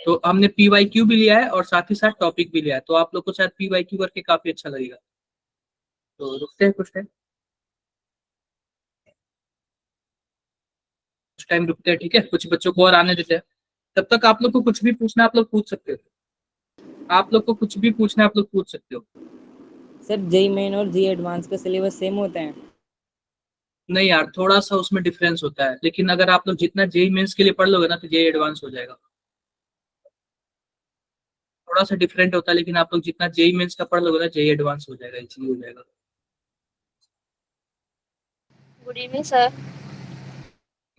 तो हमने PYQ भी लिया है और साथ ही साथ टॉपिक भी लिया है, तो आप लोग को शायद PYQ करके काफी अच्छा लगेगा। तो रुकते हैं कुछ टाइम रुकते हैं, ठीक है, कुछ बच्चों को और आने देते हैं। तब तक आप लोग को कुछ भी पूछना आप लोग पूछ सकते हो। आप लोग को कुछ भी पूछना आप लोग पूछ सकते हो। सर जेई मेन और जी एडवांस का सिलेबस सेम होता है? नहीं यार, थोड़ा सा उसमें डिफरेंस होता है, लेकिन अगर आप लोग जितना जेई मेंस के लिए पढ़ लोगे ना तो जेई एडवांस हो जाएगा। थोड़ा सा डिफरेंट होता है, लेकिन आप लोग जितना जेई मेंस का पढ़ लोगे ना जेई एडवांस हो जाएगा, इजीली हो जाएगा। Good evening sir.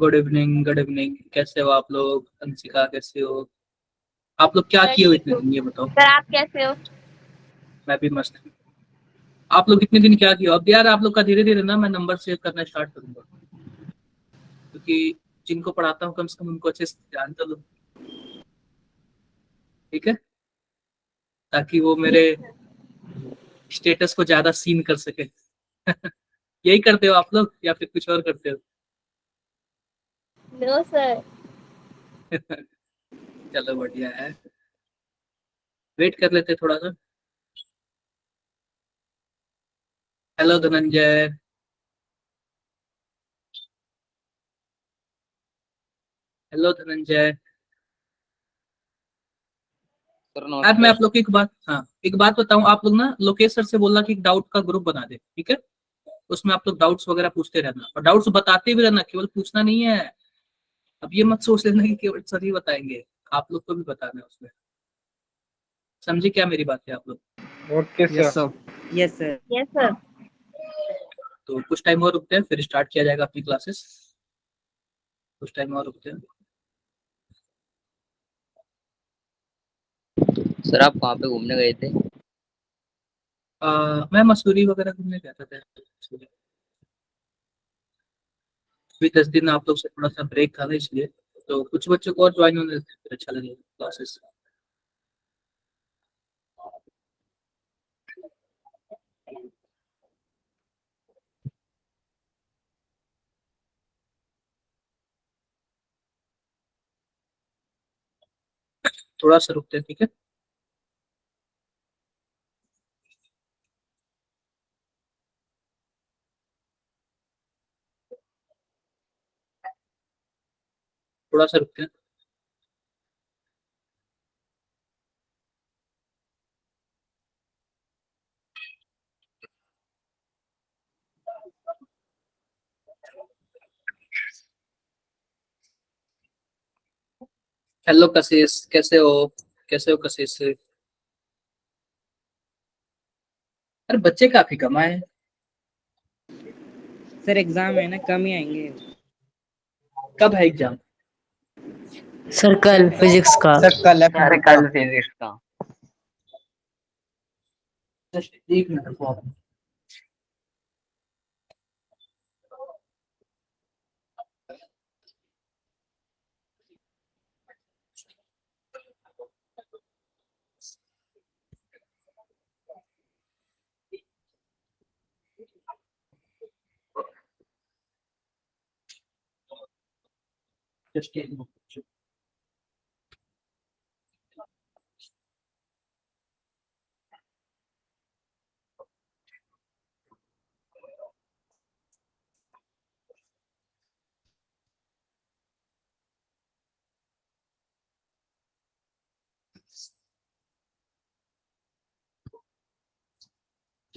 Good evening, good evening. कैसे हो आप लोग? अंशिका कैसे हो? आप लोग क्या सर किए हो ठीक इतने हूँ। दिन, ये बताओ। सर आप कैसे हो? मैं भी मस्त हूँ। आप लोग इतने दिन क्या किए हो? अब यार आप लोग का धीरे धीरे ना मैं नंबर सेव करना स्टार्ट करूंगा, क्योंकि जिनको पढ़ाता हूँ कम से कम उनको अच्छे से जान तो लो, ठीक है, ताकि वो मेरे स्टेटस को ज्यादा सीन कर सके। यही करते हो आप लोग या फिर कुछ और करते हो? No sir. चलो बढ़िया है, वेट कर लेते थोड़ा सा। Hello Dhananjay. Hello Dhananjay. Sir अब मैं नमस्कार। आप लोग को एक बात, हाँ एक बात बताऊं, आप लोग ना लोकेश सर से बोलना कि एक डाउट का ग्रुप बना दे, ठीक है। उसमें आप लोग डाउट्स वगैरह पूछते रहना और डाउट्स बताते भी रहना, केवल पूछना नहीं है। अब ये मत सोच लेना कि केवल सर ही बताएंगे, आप लोग को भी बताना है उसमें। समझे क्या मेरी बात है आप लोग? Okay yes sir. Sir. Yes sir. Yes sir. तो कुछ टाइम और रुकते हैं, फिर स्टार्ट किया जाएगा अपनी क्लासेस। कुछ टाइम और रुकते हैं। सर आप कहाँ पे घूमने गए थे? मैं मसूरी वगैरह घूमने गया था। अभी 10 दिन आप लोग से थोड़ा सा ब्रेक था ना, इसलिए तो कुछ बच्चों को और ज्वाइन होने देते हैं, फिर अच्छा लगेगा क्लासेस। थोड़ा सा रुकते हैं, ठीक है। थोड़ा सा रुकते हैं। हेलो कशिश, कैसे हो? कैसे हो कशिश? अरे बच्चे काफी कम आए हैं। सर एग्जाम है ना, कम ही आएंगे। कब है एग्जाम? सर कल फिजिक्स का। सर कल है अरे फिजिक्स का। कल फिजिक्स का। जस्ट एक मिनट रुको आप। जस्ट एक मिनट।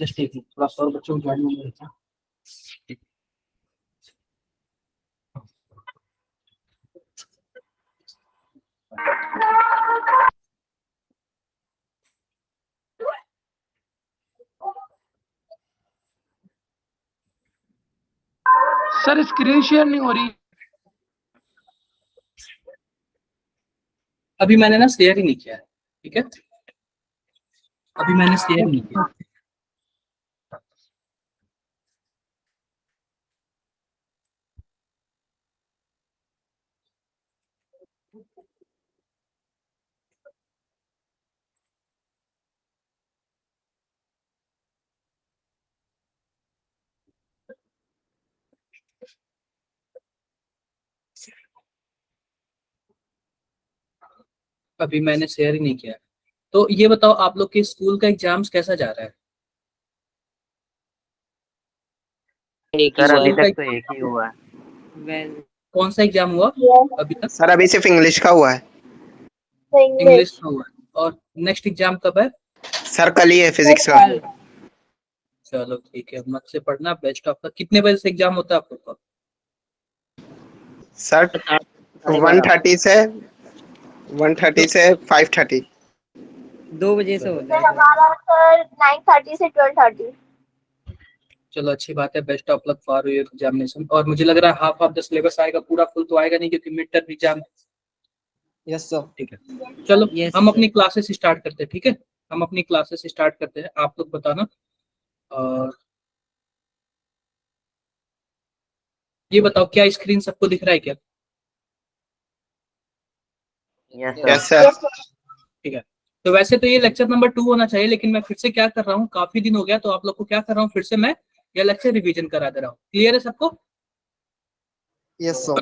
जस्ट एक मिनट, थोड़ा सा और बच्चों को ज्वाइन होने देते हैं। सर स्क्रीन शेयर नहीं हो रही। अभी मैंने ना शेयर ही नहीं किया है, ठीक है। अभी मैंने शेयर नहीं किया। अभी मैंने शेयर ही नहीं किया। तो ये बताओ आप लोग के स्कूल का एग्जाम्स कैसा जा रहा है? एक ही सर हुआ अभी है। तक तो एक ही हुआ है। वेल कौन सा एग्जाम हुआ अभी तक? सर अभी सिर्फ इंग्लिश का हुआ है। इंग्लिश का हुआ है। और नेक्स्ट एग्जाम कब है? सर कल ही है फिजिक्स का। कल चलो ठीक है, मत से पढ़ना, बेस्ट ऑफ लक। कितने बजे से एग्जाम होता है आप लोग का? सर 1:30 से 5:30। 2 बजे से होता है सर। हमारा सर 9:30 से 12:30। चलो अच्छी बात है, best of luck for your examination. और मुझे लग रहा है हाफ ऑफ द सिलेबस आएगा, पूरा फुल तो आएगा नहीं क्योंकि mid term exam. Yes sir. ठीक है, चलो Yes, हम sir. अपनी क्लासेस स्टार्ट करते हैं। ठीक है, हम अपनी क्लासेस स्टार्ट करते हैं, आप लोग बताना। और ये बताओ क्या स्क्रीन सबको दिख रहा है क्या? Yes yes sir. सर। ठीक है, तो वैसे तो ये लेक्चर नंबर 2 होना चाहिए, लेकिन मैं फिर से क्या कर रहा हूँ, काफी दिन हो गया तो आप लोग को क्या कर रहा हूँ, फिर से मैं ये लेक्चर रिवीजन करा दे रहा हूँ। क्लियर है सबको? Yes sir.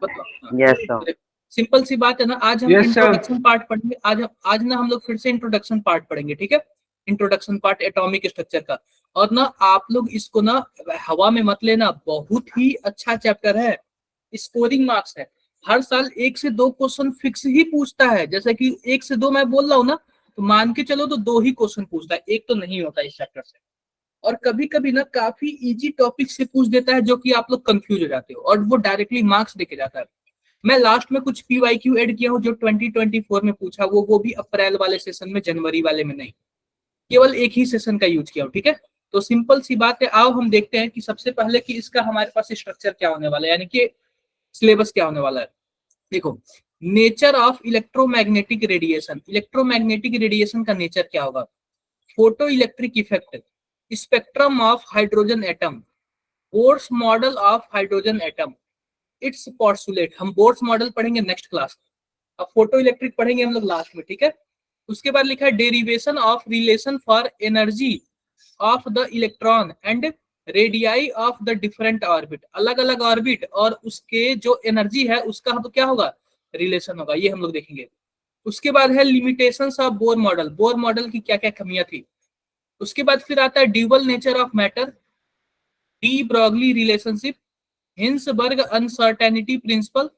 बताओ। Yes sir. सिंपल सी बात है ना, आज हम Yes, sir. इंट्रोडक्शन पार्ट पढ़ेंगे। आज ना हम लोग फिर से इंट्रोडक्शन पार्ट पढ़ेंगे। ठीक है, इंट्रोडक्शन पार्ट एटॉमिक स्ट्रक्चर का। और ना आप लोग इसको ना हवा में मत लेना, बहुत ही अच्छा चैप्टर है, स्कोरिंग मार्क्स है। हर साल 1 से 2 क्वेश्चन फिक्स ही पूछता है। जैसे कि 1 से 2 मैं बोल रहा हूँ ना, तो मान के चलो तो 2 ही क्वेश्चन पूछता है, एक तो नहीं होता इस चैप्टर से। और कभी कभी ना काफी इजी टॉपिक से पूछ देता है, जो कि आप लोग कंफ्यूज हो जाते हो, और वो डायरेक्टली मार्क्स देके जाता है। मैं लास्ट में कुछ PYQ ऐड किया हूँ जो 2024 में पूछा, वो भी अप्रैल वाले सेशन में, जनवरी वाले में नहीं, केवल एक ही सेशन का यूज किया हूँ। ठीक है, तो सिंपल सी बात है, आओ हम देखते हैं कि सबसे पहले कि इसका हमारे पास स्ट्रक्चर क्या होने वाला है, यानी कि सिलेबस क्या होने वाला है। देखो, nature of electromagnetic radiation. Electromagnetic radiation का नेचर क्या होगा? Photo electric effect, spectrum of hydrogen atom, Bohr's model of hydrogen atom, it's postulate. हम बोर्स मॉडल पढ़ेंगे नेक्स्ट क्लास। अब फोटो इलेक्ट्रिक पढ़ेंगे हम लोग लास्ट में। ठीक है, उसके बाद लिखा है derivation of relation for energy of the electron and radii of the different orbit. अलग अलग ऑर्बिट और उसके जो एनर्जी है उसका तो क्या होगा, रिलेशन होगा, ये हम लोग देखेंगे। उसके बाद है limitations of Bohr model, Bohr model की क्या क्या कमियां थी। उसके बाद फिर आता है dual nature of matter, de Broglie relationship, Heisenberg uncertainty principle,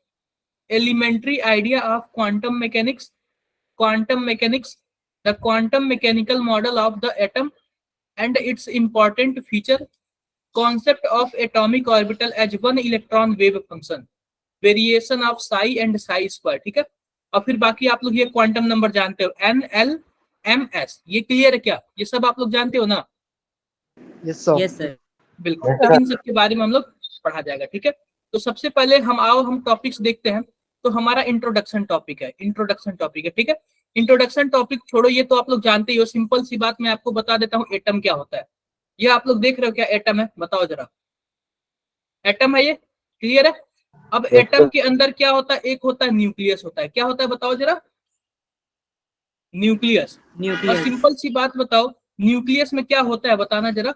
elementary idea of quantum mechanics, the quantum mechanical model of the atom and its important feature, concept of atomic orbital as one electron wave function, variation of psi and psi square। ठीक है, और फिर बाकी आप लोग ये quantum number जानते हो, NLMS, ये क्लियर है क्या? ये सब आप लोग जानते हो ना? Yes sir. Yes sir. बिल्कुल, तो इन सब के बारे में हम लोग पढ़ा जाएगा। ठीक है, तो सबसे पहले हम टॉपिक्स देखते हैं। तो हमारा इंट्रोडक्शन टॉपिक है, ठीक है। इंट्रोडक्शन टॉपिक छोड़ो, ये तो आप लोग जानते ही हो। सिंपल सी बात मैं आपको बता देता हूँ, एटम क्या होता है। ये आप लोग देख रहे हो क्या एटम है? बताओ जरा, एटम है ये, क्लियर है? अब एटम के अंदर क्या होता है? एक होता है न्यूक्लियस होता है। क्या होता है बताओ जरा? न्यूक्लियस। और सिंपल सी बात बताओ, न्यूक्लियस में क्या होता है बताना जरा?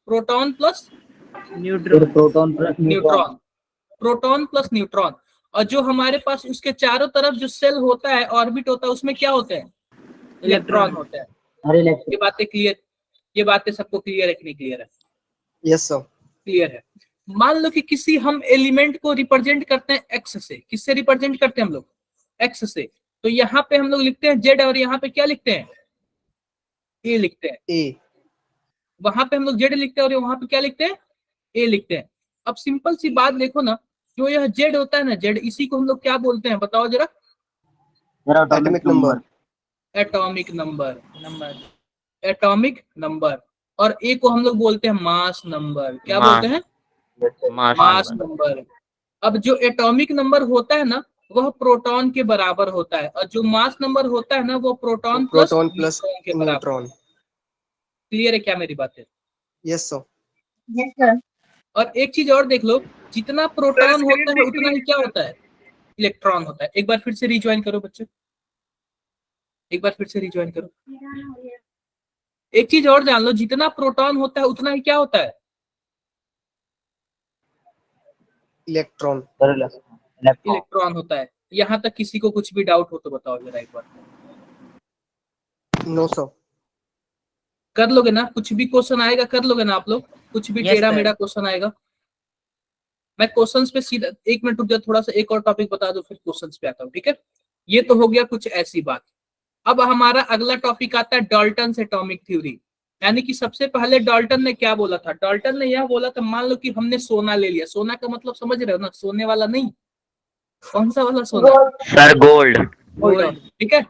Proton plus neutron. Neutron, proton plus neutron. और जो हमारे पास उसके चारों तरफ जो सेल होता है, ऑर्बिट होता है, उसमें क्या होते हैं? इलेक्ट्रॉन होते हैं। ये बातें क्लियर, ये बातें सबको क्लियर है कि नहीं क्लियर है? Yes sir. क्लियर है। मान लो कि किसी हम एलिमेंट को रिप्रेजेंट करते हैं एक्स से। किससे रिप्रेजेंट करते हैं हम लोग? एक्स से। तो यहाँ पे हम लोग लिखते हैं जेड, और यहाँ पे क्या लिखते हैं? ए लिखते हैं। ए। वहां पे हम लोग जेड लिखते हैं और वहां पे क्या लिखते हैं? ए लिखते हैं। अब सिंपल सी बात देखो ना, जो यह जेड होता है ना, जेड, इसी को हम लोग क्या बोलते हैं बताओ जरा? Atomic number. Atomic number, atomic number. और ए को हम लोग बोलते हैं मास नंबर। क्या बोलते हैं? Mass number. अब जो एटॉमिक नंबर होता है ना, वह प्रोटॉन के बराबर होता है, और जो मास नंबर होता है ना, वो प्रोटॉन प्लस न्यूट्रॉन के बराबर। क्लियर है क्या मेरी बात है? Yes sir. Yes sir. और एक चीज और देख लो, जितना प्रोटॉन होता है उतना ही क्या होता है? इलेक्ट्रॉन होता है। एक बार फिर से रिज्वाइन करो बच्चे, एक बार फिर से रिज्वाइन करो। एक चीज और जान लो, जितना प्रोटॉन होता है उतना ही क्या होता है? इलेक्ट्रॉन। इलेक्ट्रॉन होता है। यहाँ तक किसी को कुछ भी डाउट हो तो बताओ जरा एक बार। No sir. कर लोगे ना, कुछ भी क्वेश्चन आएगा कर लोगे ना आप लोग, कुछ भी Yes, टेढ़ा sir. मेढ़ा क्वेश्चन आएगा। मैं क्वेश्चंस पे सीधा, एक मिनट रुक जा, थोड़ा सा एक और टॉपिक बता दो फिर क्वेश्चंस पे आता हूँ, ठीक है। ये तो हो गया कुछ ऐसी बात। अब हमारा अगला टॉपिक आता है डाल्टन्स एटॉमिक थ्योरी। यानी कि सबसे पहले डाल्टन ने क्या बोला था? डाल्टन ने यह बोला था, मान लो कि हमने सोना ले लिया, सोना का मतलब समझ रहे हो ना, सोने वाला नहीं, कौन सा वाला सोना? Gold. Sir gold. गोल्ड, ठीक है,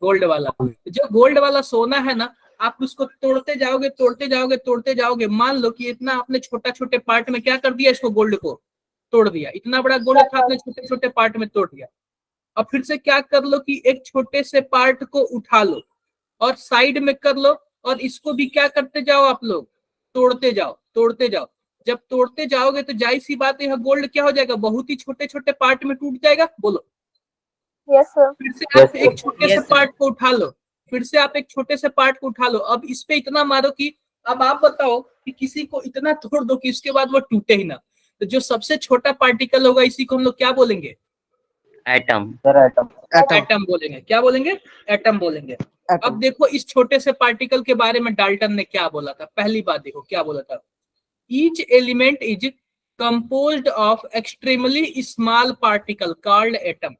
गोल्ड वाला। जो गोल्ड वाला सोना है ना, आप उसको तोड़ते जाओगे तोड़ते जाओगे तोड़ते जाओगे, मान लो कि इतना आपने छोटा छोटे पार्ट में क्या कर दिया, इसको गोल्ड को तोड़ दिया। इतना बड़ा गोल्ड था, आपने छोटे छोटे पार्ट में तोड़ दिया। अब फिर से क्या कर लो कि एक छोटे से पार्ट को उठा लो और साइड में कर लो, और इसको भी क्या करते जाओ आप लोग, तोड़ते जाओ तोड़ते जाओ। जब तोड़ते जाओगे तो जाहिर सी बात है, यह गोल्ड क्या हो जाएगा, बहुत ही छोटे छोटे पार्ट में टूट जाएगा। बोलो। Yes, sir. फिर से आप एक छोटे से Yes, sir. पार्ट को उठा लो, फिर से आप एक छोटे से पार्ट को उठा लो। अब इस पे इतना मारो कि, अब आप बताओ कि किसी को इतना तोड़ दो कि उसके बाद वो टूटे ही ना। तो जो सबसे छोटा पार्टिकल होगा, इसी को हम लोग क्या बोलेंगे? एटम। एटम। एटम बोलेंगे। क्या बोलेंगे? एटम बोलेंगे। अब एटम। देखो इस छोटे से पार्टिकल के बारे में डाल्टन ने क्या बोला था। पहली बात देखो क्या बोला था, each element is composed of extremely small particle called atom.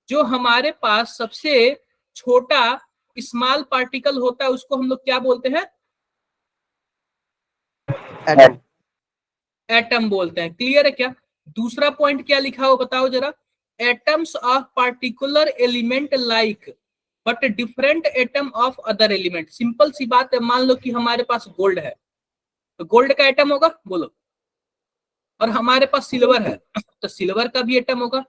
जो हमारे पास सबसे छोटा स्मॉल पार्टिकल होता है उसको हम लोग क्या बोलते हैं? एटम। एटम बोलते हैं। क्लियर है क्या? दूसरा पॉइंट क्या लिखा हो बताओ जरा, atoms of particular element like but different atom of other element. Simple सी बात है, मान लो कि हमारे पास गोल्ड है तो गोल्ड का एटम होगा, बोलो। और हमारे पास सिल्वर है तो सिल्वर का भी एटम होगा।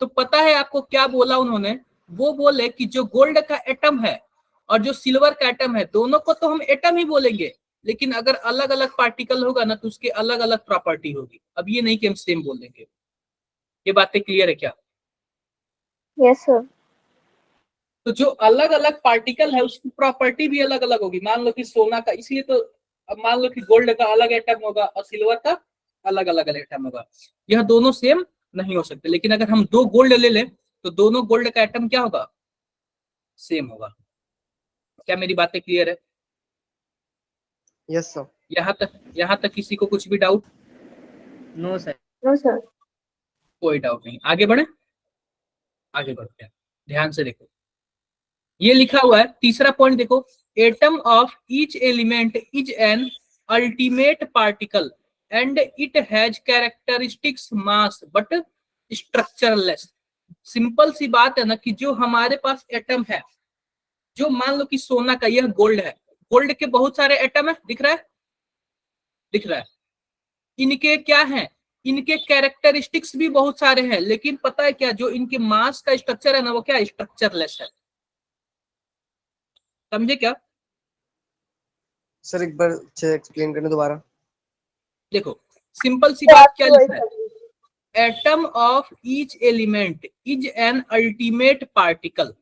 तो पता है आपको क्या बोला उन्होंने? वो बोले कि जो गोल्ड का एटम है और जो सिल्वर का एटम है, दोनों को तो हम एटम ही बोलेंगे, लेकिन अगर अलग अलग पार्टिकल होगा ना तो उसकी अलग अलग प्रॉपर्टी होगी। अब ये नहीं कि हम सेम बोल देंगे। ये बातें क्लियर है क्या? Yes, sir. तो जो अलग अलग पार्टिकल है उसकी प्रॉपर्टी भी अलग अलग होगी। मान लो कि सोना का, इसलिए तो अब मान लो कि गोल्ड का अलग एटम होगा और सिल्वर का अलग अलग एटम होगा। यह दोनों सेम नहीं हो सकते, लेकिन अगर हम दो गोल्ड ले लें तो दोनों गोल्ड का एटम क्या होगा? सेम होगा। क्या मेरी बातें क्लियर है? Yes sir. यहाँ तक किसी को कुछ भी doubt? No, sir. No, sir. कोई डाउट नहीं। आगे बढ़े, आगे बढ़ते हैं, ध्यान से देखो। ये लिखा हुआ है तीसरा पॉइंट देखो, atom of each element is an ultimate particle and it has characteristics mass but structureless. Simple सी बात है ना कि जो हमारे पास एटम है, जो मान लो कि सोना का, यह गोल्ड है, गोल्ड के बहुत सारे एटम है, दिख रहा है? दिख रहा है। इनके क्या है, इनके कैरेक्टरिस्टिक्स भी बहुत सारे हैं, लेकिन पता है क्या, जो इनके मास का स्ट्रक्चर है ना, वो क्या स्ट्रक्चरलेस है। समझे क्या? सर एक बार एक्सप्लेन करना दोबारा। देखो सिंपल सी बात क्या लिखा है, atom of each element is an ultimate particle,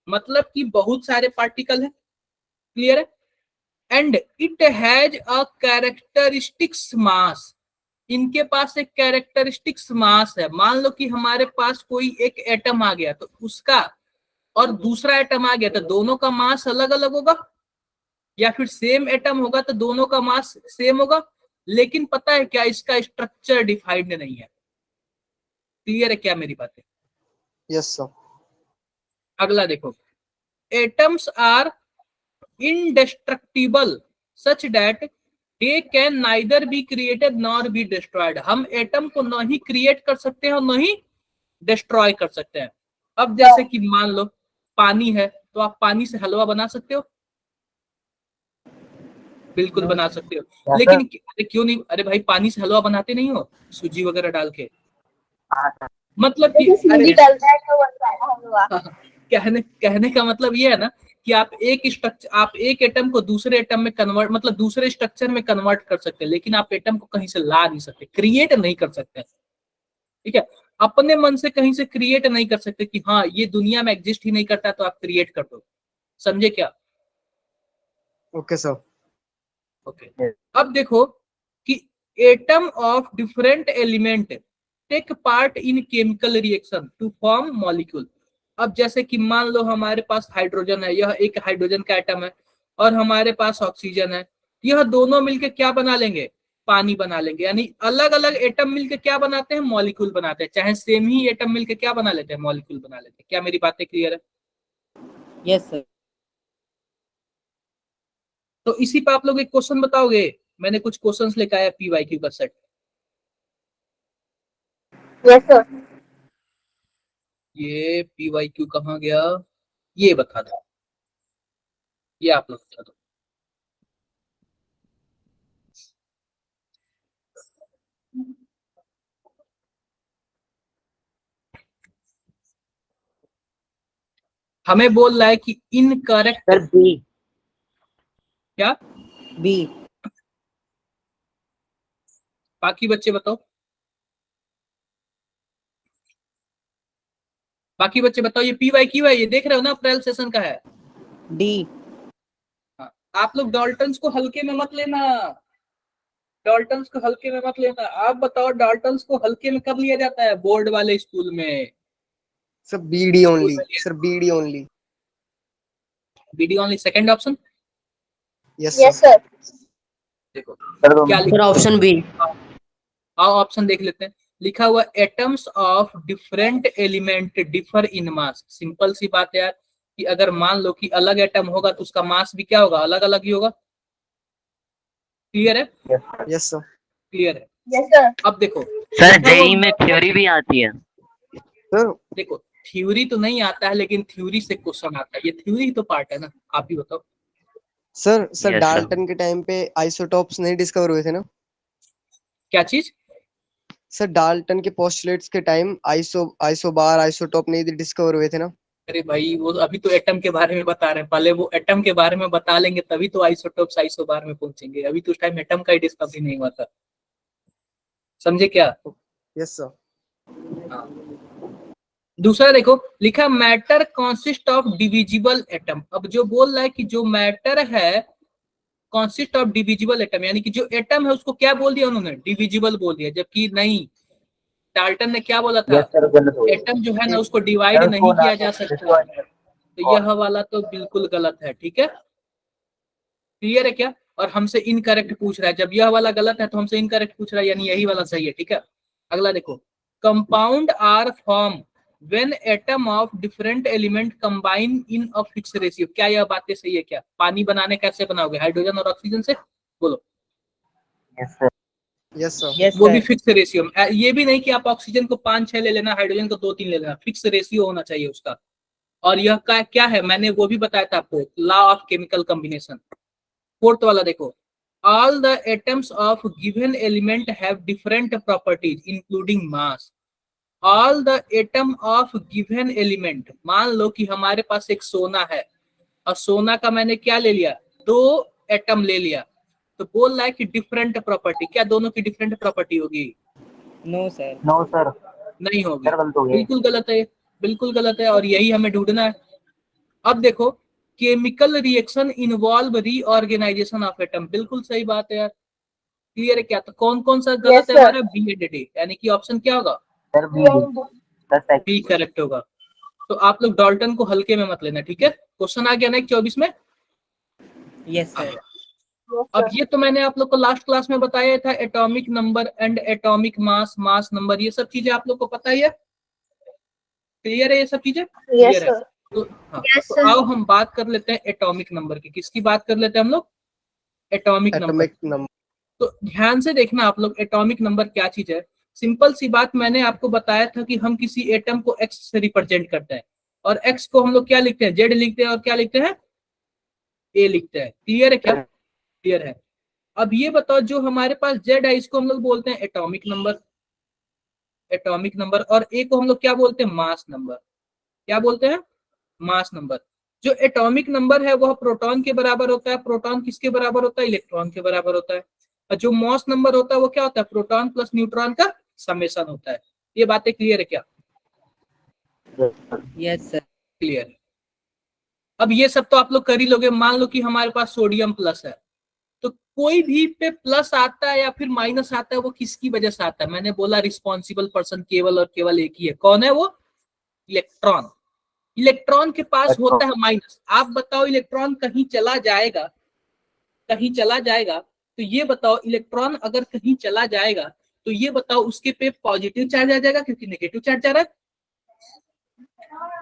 मतलब कि बहुत सारे पार्टिकल है। क्लियर है? And it has a characteristics mass, इनके पास एक कैरेक्टरिस्टिक्स मास है। मान लो कि हमारे पास कोई एक एटम आ गया तो उसका और दूसरा एटम आ गया तो दोनों का मास अलग अलग होगा, या फिर सेम एटम होगा तो दोनों का मास सेम होगा, लेकिन पता है क्या, इसका स्ट्रक्चर डिफाइंड नहीं है। क्लियर है क्या मेरी बातें? Yes sir. अगला देखो, atoms are indestructible such that they can neither be created nor be destroyed. हम एटम को न ही क्रिएट कर सकते हैं और न ही डिस्ट्रॉय कर सकते हैं। अब जैसे कि मान लो पानी है, तो आप पानी से हलवा बना सकते हो? बिल्कुल बना सकते हो, लेकिन अरे क्यों नहीं, अरे भाई पानी से हलवा बनाते नहीं हो सूजी वगैरह डाल के? मतलब कि जैसे सूजी डालता है तो बनता है हलवा। कहने का मतलब ये है ना कि आप एक एटम को दूसरे एटम में कन्वर्ट, मतलब दूसरे स्ट्रक्चर में कन्वर्ट कर सकते हैं, लेकिन आप एटम को कहीं से ला नहीं सकते, क्रिएट नहीं कर सकते। ठीक है? अपने मन से कहीं से क्रिएट नहीं कर सकते कि हाँ ये दुनिया में एग्जिस्ट ही नहीं करता तो आप क्रिएट कर दो। समझे क्या? Okay sir. ओके। अब देखो कि atom of different element take part in chemical reaction to form molecule. अब जैसे कि मान लो हमारे पास हाइड्रोजन है, यह एक हाइड्रोजन का एटम है, और हमारे पास ऑक्सीजन है, यह दोनों मिलकर क्या बना लेंगे, पानी बना लेंगे। यानी अलग अलग एटम मिलकर क्या बनाते हैं, मॉलिक्यूल बनाते हैं। चाहे सेम ही एटम मिलकर क्या बना लेते हैं, मॉलिक्यूल बना लेते हैं। क्या मेरी बातें क्लियर है? Yes sir. तो इसी पे आप लोग एक क्वेश्चन बताओगे। मैंने कुछ क्वेश्चंस लेकर आया PYQ का सेट। Yes, sir. ये PYQ कहाँ गया, ये बता दो, ये आप लोग बता दो। हमें बोल रहा है कि इनकरेक्ट, सर बी। क्या बी। बाकी बच्चे बताओ, बाकी बच्चे बताओ। ये PYQ है, ये देख रहे हो ना, अप्रैल सेशन का है। डी। हाँ, आप लोग डाल्टन्स को हल्के में मत लेना, डाल्टन्स को हल्के में मत लेना। आप बताओ डाल्टन्स को हल्के में कब लिया जाता है बोर्ड वाले स्कूल में? Sir, BD school only. में लिया, Sir, BD only. BD only, second option. Yes, Yes, sir. sir. देखो सर क्या सर लिखा, ऑप्शन बी। आओ ऑप्शन देख लेते हैं। लिखा हुआ atoms of different element differ in mass. Simple सी बात है यार, कि अगर मान लो कि अलग एटम होगा तो उसका मास भी क्या होगा, अलग अलग ही होगा। क्लियर है? Yes, sir. क्लियर है। Yes, sir. अब देखो सर लिखा हुआ जेई में थ्योरी भी आती है। Sir, देखो थ्योरी तो नहीं आता है, लेकिन थ्योरी से क्वेश्चन आता है। ये थ्योरी तो पार्ट है ना, आप ही बताओ। sir, Yes, sir. डाल्टन के टाइम पे आइसोटॉप्स नहीं डिस्कवर हुए थे ना? क्या चीज? सर डाल्टन के पोस्टुलेट्स के टाइम आइसोबार आइसोटॉप नहीं डिस्कवर हुए थे ना? अरे भाई वो अभी तो एटम के बारे में बता रहे हैं, पहले वो एटम के बारे में बता लेंगे तभी तो आइसोटोप्स आइसोबार में पहुंचेंगे। अभी तो उस टाइम एटम का ही डिस्कवरी नहीं हुआ था, समझे क्या? Yes, sir. हाँ। दूसरा देखो, लिखा matter consist of divisible atom. अब जो बोल रहा है कि जो मैटर है कॉन्सिस्ट ऑफ डिविजिबल एटम, यानी कि जो एटम है उसको क्या बोल दिया उन्होंने, डिविजिबल बोल दिया। जबकि नहीं, डाल्टन ने क्या बोला था, एटम जो है ना उसको डिवाइड नहीं किया जा सकता। तो यह वाला तो बिल्कुल गलत है। ठीक है, क्लियर है क्या? और हमसे इनकरेक्ट पूछ रहा है। जब यह वाला गलत है तो हमसे इनकरेक्ट पूछ रहा है, यानी यही वाला सही है। ठीक है, अगला देखो, compound are form when atom of different element combine in a fix ratio. क्या यह बातें सही है? क्या पानी बनाने कैसे बनाओगे, हाइड्रोजन और ऑक्सीजन से? बोलो। Yes, sir. Yes, sir. Yes वो भी सर। फिक्स रेशियो में। ये भी नहीं कि आप ऑक्सीजन को 5-6 ले लेना, हाइड्रोजन को 2-3 ले लेना। फिक्स रेशियो होना चाहिए उसका। और यह क्या है, मैंने वो भी बताया था आपको, law of chemical combination. Fourth वाला देखो, all the atoms of given element have different properties including mass. All the atom of given element, मान लो कि हमारे पास एक सोना है, और सोना का मैंने क्या ले लिया, 2 एटम ले लिया, तो बोल रहा है कि डिफरेंट प्रॉपर्टी। क्या दोनों की डिफरेंट प्रॉपर्टी होगी? No sir. No, sir. नहीं होगी। सर गलत हो गया। बिल्कुल गलत है, बिल्कुल गलत है, और यही हमें ढूंढना है। अब देखो, chemical reaction involve reorganisation of atom. बिल्कुल सही बात है यार, क्लियर है क्या? तो कौन कौन सा गलत Yes, है sir. हमारा, बी एंड डी, यानी कि ऑप्शन क्या होगा, sir B. Sir B correct होगा। तो आप लोग डाल्टन को हल्के में मत लेना। ठीक है, क्वेश्चन आ गया ना 24 में। Yes sir. Yes, अब sir. ये तो मैंने आप लोग को लास्ट क्लास में बताया था, atomic number and atomic mass, mass number, ये सब चीजें आप लोग को पता ही है। क्लियर है ये सब चीजें? Yes, क्लियर है। sir. तो हाँ, Yes, तो sir. आओ हम बात कर लेते हैं एटॉमिक नंबर की। किसकी बात कर लेते हैं हम लोग? Atomic number. Atomic number. तो ध्यान से देखना आप लोग, एटॉमिक नंबर क्या चीज है। सिंपल सी बात, मैंने आपको बताया था कि हम किसी एटम को एक्स से रिप्रेजेंट करते हैं, और एक्स को हम लोग क्या लिखते हैं, जेड लिखते हैं, और क्या लिखते हैं, ए लिखते हैं। क्लियर है क्या? क्लियर है। अब ये बताओ, जो हमारे पास जेड है इसको हम लोग बोलते हैं एटॉमिक नंबर, एटॉमिक नंबर, और ए को हम लोग क्या बोलते हैं, मास नंबर। क्या बोलते हैं, मास नंबर। जो एटॉमिक नंबर है वह प्रोटॉन के बराबर होता है। प्रोटॉन किसके बराबर होता है, इलेक्ट्रॉन के बराबर होता है। और जो मास नंबर होता है वो क्या होता है, प्रोटॉन प्लस न्यूट्रॉन का समेशन होता है। ये बातें क्लियर है क्या? Yes sir. क्लियर। अब ये सब तो आप लोग कर ही लोगे। मान लो कि हमारे पास सोडियम प्लस है, तो कोई भी पे प्लस आता है या फिर माइनस आता है, वो किसकी वजह से आता है? मैंने बोला रिस्पॉन्सिबल पर्सन केवल और केवल एक ही है। कौन है वो? इलेक्ट्रॉन। इलेक्ट्रॉन के पास होता है माइनस। आप बताओ इलेक्ट्रॉन कहीं चला जाएगा, कहीं चला जाएगा, तो ये बताओ इलेक्ट्रॉन अगर कहीं चला जाएगा तो ये बताओ उसके पे पॉजिटिव चार्ज आ जाएगा क्योंकि नेगेटिव चार्ज जा रहा है,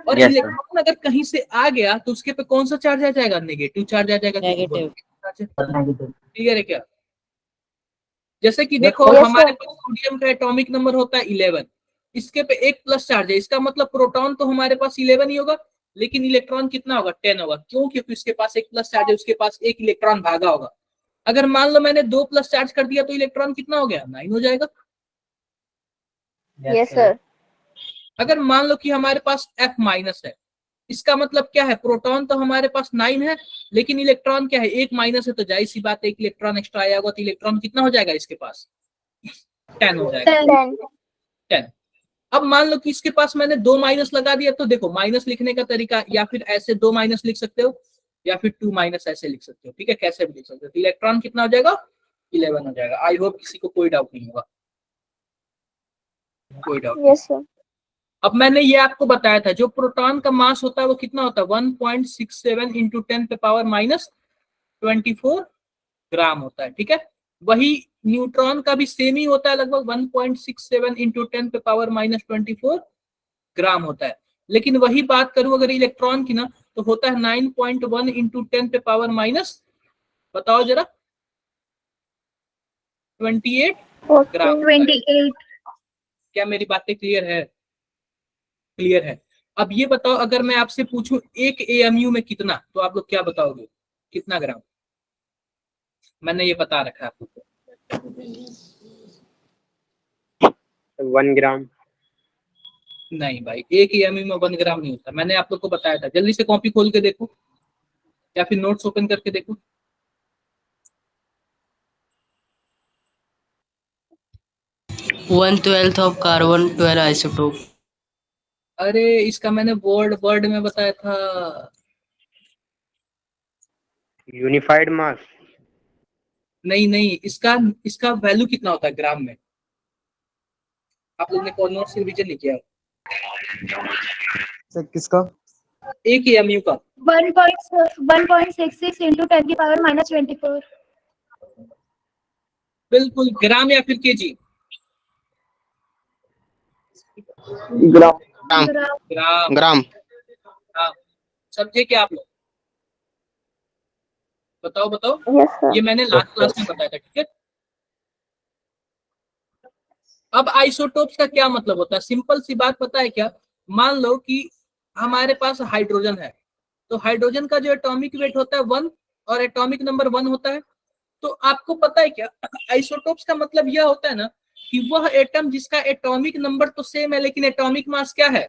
और Yes, sir. इलेक्ट्रॉन अगर कहीं से आ गया तो उसके पे कौन सा चार्ज आ जाएगा? नेगेटिव चार्ज आ जाएगा। Negative. क्लियर है क्या? जैसे कि देखो Yes, sir. हमारे पास सोडियम का एटॉमिक नंबर होता है 11, इसके पे एक प्लस चार्ज है, इसका मतलब प्रोटॉन तो हमारे पास 11 ही होगा, लेकिन इलेक्ट्रॉन कितना होगा? 10 होगा। क्यों? क्योंकि उसके पास एक प्लस चार्ज है, उसके पास एक इलेक्ट्रॉन भागा होगा। अगर मान लो मैंने 2 प्लस चार्ज कर दिया तो इलेक्ट्रॉन कितना हो गया? 9 हो जाएगा। Yes, sir. अगर मान लो कि हमारे पास F माइनस है, इसका मतलब क्या है? प्रोटॉन तो हमारे पास 9 है, लेकिन इलेक्ट्रॉन क्या है? एक माइनस है, तो जाहिर सी बात है एक इलेक्ट्रॉन एक्स्ट्रा आया होगा, तो इलेक्ट्रॉन कितना हो जाएगा इसके पास? 10 हो जाएगा। 10। अब मान लो कि इसके पास मैंने 2 माइनस लगा दिया, तो देखो माइनस लिखने का तरीका या फिर ऐसे 2 माइनस लिख सकते हो या फिर 2 माइनस ऐसे लिख सकते हो, ठीक है, कैसे भी लिख सकते हो। तो इलेक्ट्रॉन कितना हो जाएगा? 11 हो जाएगा। आई होप किसी को कोई डाउट नहीं होगा, कोई डाउट। Yes, sir. अब मैंने ये आपको बताया था जो प्रोटॉन का मास होता है वो कितना होता है? 1.67 इंटू 10 पे पावर माइनस 24 ग्राम होता है, ठीक है। वही न्यूट्रॉन का भी सेम ही होता है, लगभग 1.67 इंटू 10 पे पावर माइनस 24 ग्राम होता है। लेकिन वही बात करूं अगर इलेक्ट्रॉन की ना, तो होता है 9.1 इंटू 10 पे पावर माइनस, बताओ जरा, 28 ग्राम। 28. क्या मेरी बातें क्लियर है? क्लियर है। अब ये बताओ अगर मैं आपसे पूछूं एक एएमयू में कितना, तो आप लोग क्या बताओगे? कितना ग्राम? मैंने ये बता रखा है आपको। 1 ग्राम। नहीं भाई, एक एएमयू में 1 ग्राम नहीं होता। मैंने आप लोग को बताया था। जल्दी से कॉपी खोल के देखो या फिर नोट्स ओपन करके देखो। One twelfth of carbon 12 isotope. अरे इसका मैंने वर्ड में बताया था। यूनिफाइड मास। नहीं नहीं, इसका इसका वैल्यू कितना होता है ग्राम में? आप लोग ने कौन नोट्स रिवीजन नहीं किया? सर किसका? एक एएमयू का 1.66 into 10 की पावर माइनस 24. बिल्कुल। ग्राम या फिर केजी? ग्राम। ग्राम। ग्राम। हाँ, समझे क्या आप लोग? बताओ बताओ। Yes, sir. ये मैंने लास्ट क्लास में बताया था, ठीक है। अब आइसोटोप्स का क्या मतलब होता है? सिंपल सी बात पता है क्या? मान लो कि हमारे पास हाइड्रोजन है, तो हाइड्रोजन का जो एटॉमिक वेट होता है 1 और एटॉमिक नंबर 1 होता है। तो आपको पता है क्या आइसोटोप्स का मतलब यह होता है ना कि वह एटम जिसका एटॉमिक नंबर तो सेम है लेकिन एटॉमिक मास क्या है?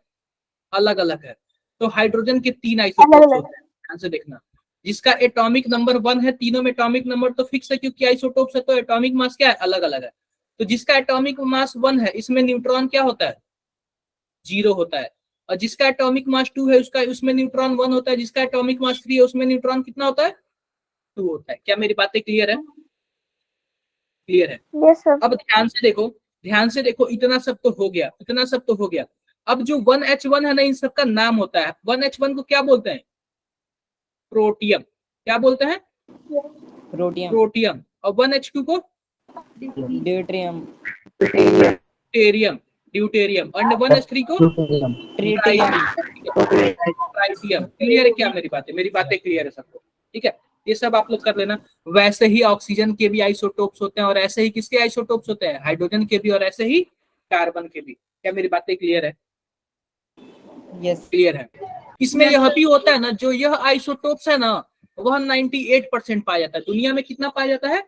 अलग अलग है। तो हाइड्रोजन के 3 आइसोटोप्स अलग-अलग। होते हैं, ध्यान से देखना। जिसका एटॉमिक नंबर 1 है, तीनों में एटॉमिक नंबर तो फिक्स है क्योंकि आइसोटोप्स है, तो एटॉमिक मास क्या है? अलग अलग है। तो जिसका एटॉमिक मास 1 है, इसमें न्यूट्रॉन क्या होता है? 0 होता है। और जिसका एटॉमिक मास 2 है, उसका उसमें न्यूट्रॉन 1 होता है। जिसका एटॉमिक मास 3 है, उसमें न्यूट्रॉन कितना होता है? 2 होता है। क्या मेरी बातें क्लियर है? क्लियर है। Yes, sir. अब ध्यान से देखो, ध्यान से देखो, इतना सब तो हो गया, इतना सब तो हो गया। अब जो 1H1 है ना, इन सबका नाम होता है। 1H1 को क्या बोलते हैं? प्रोटियम। क्या बोलते हैं? Protium. प्रोटियम। और 1H2 को Deuterium. Deuterium, deuterium. और 1H3 को Tritium. ट्राइटियम। क्लियर है क्या मेरी बातें? मेरी बातें क्लियर है सबको? ठीक है, ये सब आप लोग कर लेना। वैसे ही ऑक्सीजन के भी आइसोटोप्स होते हैं, और ऐसे ही किसके आइसोटोप्स होते हैं? हाइड्रोजन के भी, और ऐसे ही कार्बन के भी। क्या मेरी बातें क्लियर है? Yes. क्लियर है। इसमें यह भी होता है ना, जो यह आइसोटोप्स है ना, वह 98% पाया जाता है। दुनिया में कितना पाया जाता है?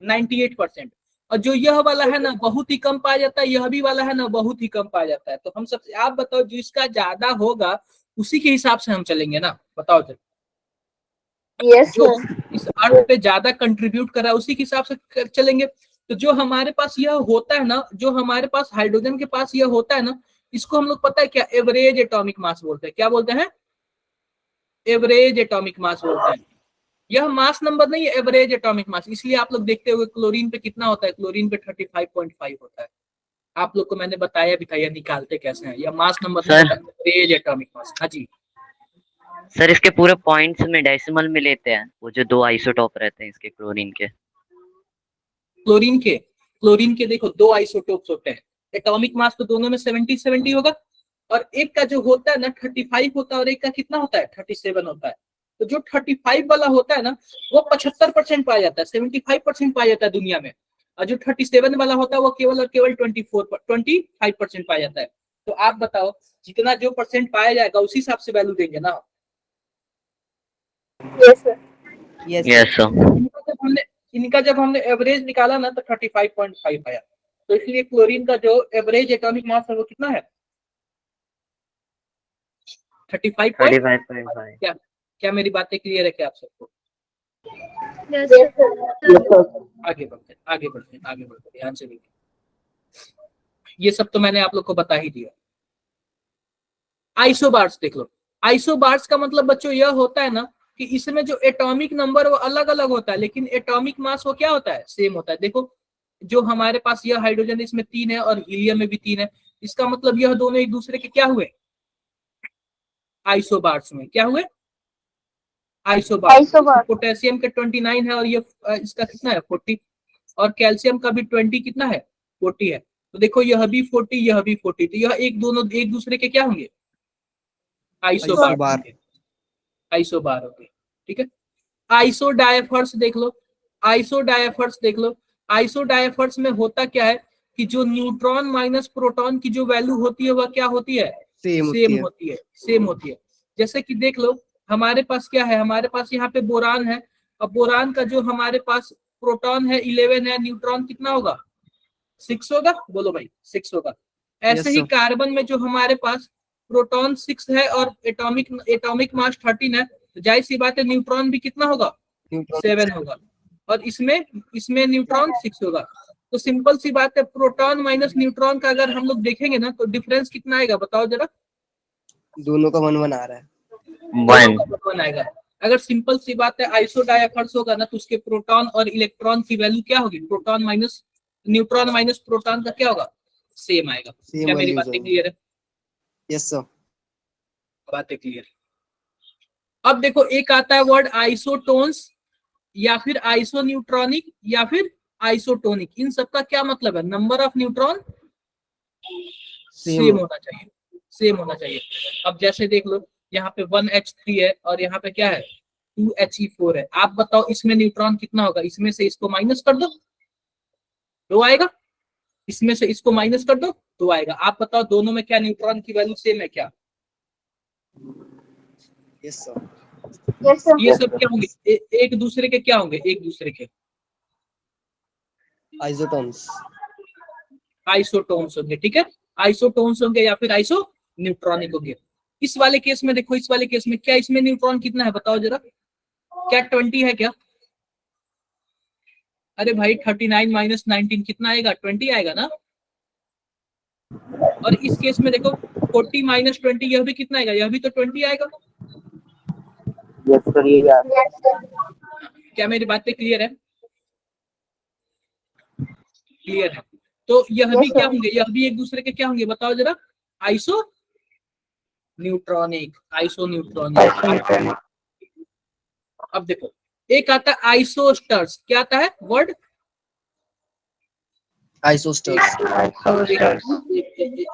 98%। और जो यह वाला है ना, बहुत ही कम पाया जाता है। यह भी वाला है ना, बहुत ही कम पाया जाता है। तो हम सबसे आप बताओ, जो इसका ज्यादा होगा उसी के हिसाब से हम चलेंगे ना, बताओ जरा। Yes, जो sir. इस अर्थ पे ज्यादा कंट्रीब्यूट कर रहा है उसी के हिसाब से चलेंगे। तो जो हमारे पास यह होता है ना, जो हमारे पास हाइड्रोजन के पास यह होता है ना, इसको हम लोग पता है क्या? एवरेज एटॉमिक मास बोलते हैं। क्या बोलते हैं? एवरेज एटॉमिक मास बोलते हैं। यह मास नंबर नहीं है, एवरेज एटॉमिक मास। इसलिए आप लोग देखते हुए क्लोरीन पे कितना होता है, क्लोरीन पे 35.5 होता है। आप लोग को मैंने बताया भी था यह निकालते कैसे हैं, यह मास नंबर नहीं होता, एवरेज एटॉमिक मास। हाँ जी सर इसके पूरे पॉइंट्स में डेसिमल में लेते हैं, वो जो 2 आइसोटॉप रहते हैं इसके क्लोरीन के। क्लोरीन के देखो 2 आइसोटोप्स होते हैं, एटॉमिक मास तो दोनों में 70-70 होगा, और एक का जो होता है ना 35 होता है, और एक का कितना होता है 37 होता है। तो जो 35 वाला होता है ना वो 75% पाया जाता है, 75% पाया जाता है दुनिया में, और जो 37 वाला होता है वो केवल और केवल 25% पाया जाता है। तो आप बताओ जितना जो परसेंट पाया जाएगा उसी हिसाब से वैल्यू देंगे ना। Yes, sir. Yes, yes sir. इनका जब हमने एवरेज निकाला ना तो 35.5 आया। तो इसलिए क्लोरीन का जो एवरेज एटॉमिक मास है वो कितना है 35. 35.5। क्या मेरी बातें क्लियर है क्या आप सबको? Yes, sir. आगे बढ़ते ध्यान से देखिए। ये सब तो मैंने आप लोग को बता ही दिया। आइसोबार्स देख लो। आइसोबार्स का मतलब बच्चों यह होता है ना कि इसमें जो एटॉमिक नंबर वो अलग अलग होता है, लेकिन एटॉमिक मास वो क्या होता है, सेम होता है। देखो जो हमारे पास यह हाइड्रोजन इसमें 3 है और हीलियम में भी 3 है, इसका मतलब यह दोनों एक दूसरे के क्या हुए, आइसोबार्स में। क्या हुए, आइसोबार्स। पोटेशियम के 29 है और ये इसका कितना है 40, और कैल्शियम का भी 20 कितना है 40 है। तो देखो यह भी 40 यह भी 40, तो यह दोनों एक दूसरे के क्या होंगे, आइसोबार होंगे। ठीक है। आइसोडायफर्स देख लो। आइसोडायफर्स में होता क्या है कि जो न्यूट्रॉन माइनस प्रोटॉन की जो वैल्यू होती है वह क्या होती है, सेम होती है। जैसे कि देख लो हमारे पास क्या है, हमारे पास यहाँ पे बोरान है, और बोरान का जो हमारे पास प्रोटॉन है 11 है, न्यूट्रॉन कितना होगा 6 होगा, बोलो भाई 6 होगा। ऐसे ही कार्बन में जो हमारे पास प्रोटॉन 6 है और एटॉमिक मास 13 है, तो जाहिर सी बात है न्यूट्रॉन भी कितना होगा 7 होगा, और इसमें न्यूट्रॉन 6 होगा। तो सिंपल सी बात है, प्रोटॉन माइनस न्यूट्रॉन का अगर हम लोग देखेंगे ना तो डिफरेंस कितना आएगा बताओ जरा। दोनों का 1-1 आ रहा है, 1 आएगा। अगर सिंपल सी बात है आइसोडायफर्स होगा ना तो उसके प्रोटॉन और इलेक्ट्रॉन की वैल्यू क्या होगी, proton minus neutron minus proton का क्या होगा, सेम आएगा। क्या मेरी बातें क्लियर है? यस सर, बातें क्लियर। अब देखो एक आता है वर्ड आइसोटोन्स, या फिर आइसोन्यूट्रॉनिक, या फिर आइसोटोनिक। इन सबका क्या मतलब है, नंबर ऑफ न्यूट्रॉन सेम होना चाहिए। अब जैसे देख लो यहाँ पे 1H3 है और यहाँ पे क्या है 2He4 है। आप बताओ इसमें न्यूट्रॉन कितना होगा, इसमें से इसको माइनस कर दो 2 आएगा, इसमें से इसको माइनस कर दो 2 आएगा। आप बताओ दोनों में क्या न्यूट्रॉन की वैल्यू सेम है क्या? Yes sir, Yes, sir. ये सब क्या होंगे, एक दूसरे के क्या होंगे, एक दूसरे के आइसोटोन्स होंगे। ठीक है, आइसोटोन्स होंगे या फिर आइसो न्यूट्रॉनिक होंगे। इस वाले केस में देखो, इस वाले केस में क्या इसमें न्यूट्रॉन कितना है बताओ जरा, क्या 20 है क्या? अरे भाई 39 माइनस 19 कितना आएगा, 20 आएगा ना। और इस केस में देखो 40 माइनस 20 यह भी कितना आएगा, यह भी तो 20 आएगा। Yes, sir. Yeah. Yes, sir. क्या मेरी बातें क्लियर है? क्लियर है। तो यह भी क्या होंगे, यह भी एक दूसरे के क्या होंगे बताओ जरा, आइसो न्यूट्रॉनिक। अब देखो एक आता है आइसोस्टर्स, क्या आता है वर्ड, आइसोस्टर्स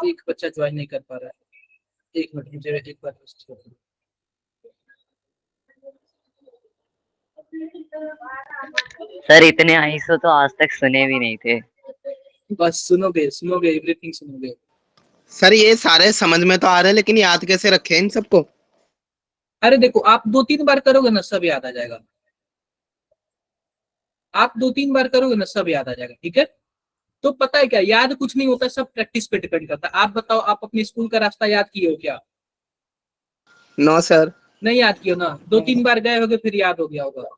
एक बच्चा ज्वाइन नहीं कर पा रहा है, एक मिनट मुझे एक बार सर इतने आइसो तो आज तक सुने भी नहीं थे। बस सुनोगे एवरीथिंग सुनोगे। सर ये सारे समझ में तो आ रहे हैं, लेकिन याद कैसे रखे इन सबको? अरे देखो आप 2-3 बार करोगे ना सब याद आ जाएगा, आप 2-3 बार करोगे ना सब याद आ जाएगा। ठीक है, तो पता है क्या, याद कुछ नहीं होता, सब प्रैक्टिस पे डिपेंड करता है। आप बताओ आप अपने स्कूल का रास्ता याद किए हो क्या? No sir. नहीं याद किए ना, 2-3 बार गए होगे फिर याद हो गया होगा।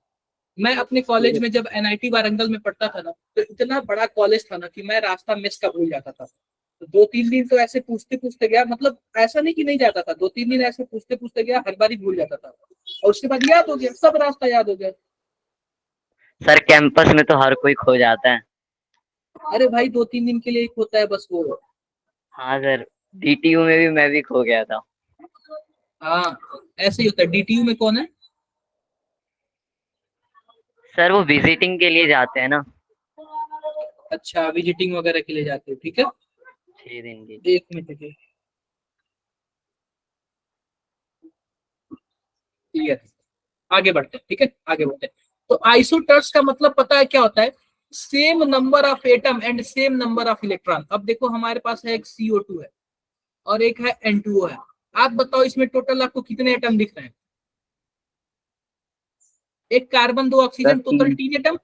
मैं अपने कॉलेज में जब NIT वारंगल में पढ़ता था ना तो इतना बड़ा कॉलेज था ना कि मैं रास्ता मिस का भूल जाता था। तो 2-3 दिन तो ऐसे पूछते गया, मतलब ऐसा नहीं कि नहीं जाता था, 2-3 दिन ऐसे पूछते गया, हर बार ही भूल जाता था, और उसके बाद याद हो गया, सब रास्ता याद हो गया। सर कैंपस में तो हर कोई खो जाता है। अरे भाई 2-3 दिन के लिए एक होता है बस वो। हाँ सर, डीटीयू में भी मैं भी खो गया था। हाँ ऐसे ही होता है। डीटीयू में कौन है? सर वो विजिटिंग के लिए जाते हैं ना, अच्छा विजिटिंग वगैरह के लिए जाते हो, ठीक है। 6 दिन की। 1 मिनट के, ठीक है। आगे बढ़ते हैं, ठीक है, आगे बढ़ते हैं। तो आइसोटर्स का मतलब पता है क्या होता है? Same number of atom and same number of electron. अब देखो हमारे पास है एक CO2 है और एक है N2O है। आप बताओ इसमें टोटल आपको कितने एटम दिख रहे हैं? एक carbon, 2 sir oxygen, total 3 atom.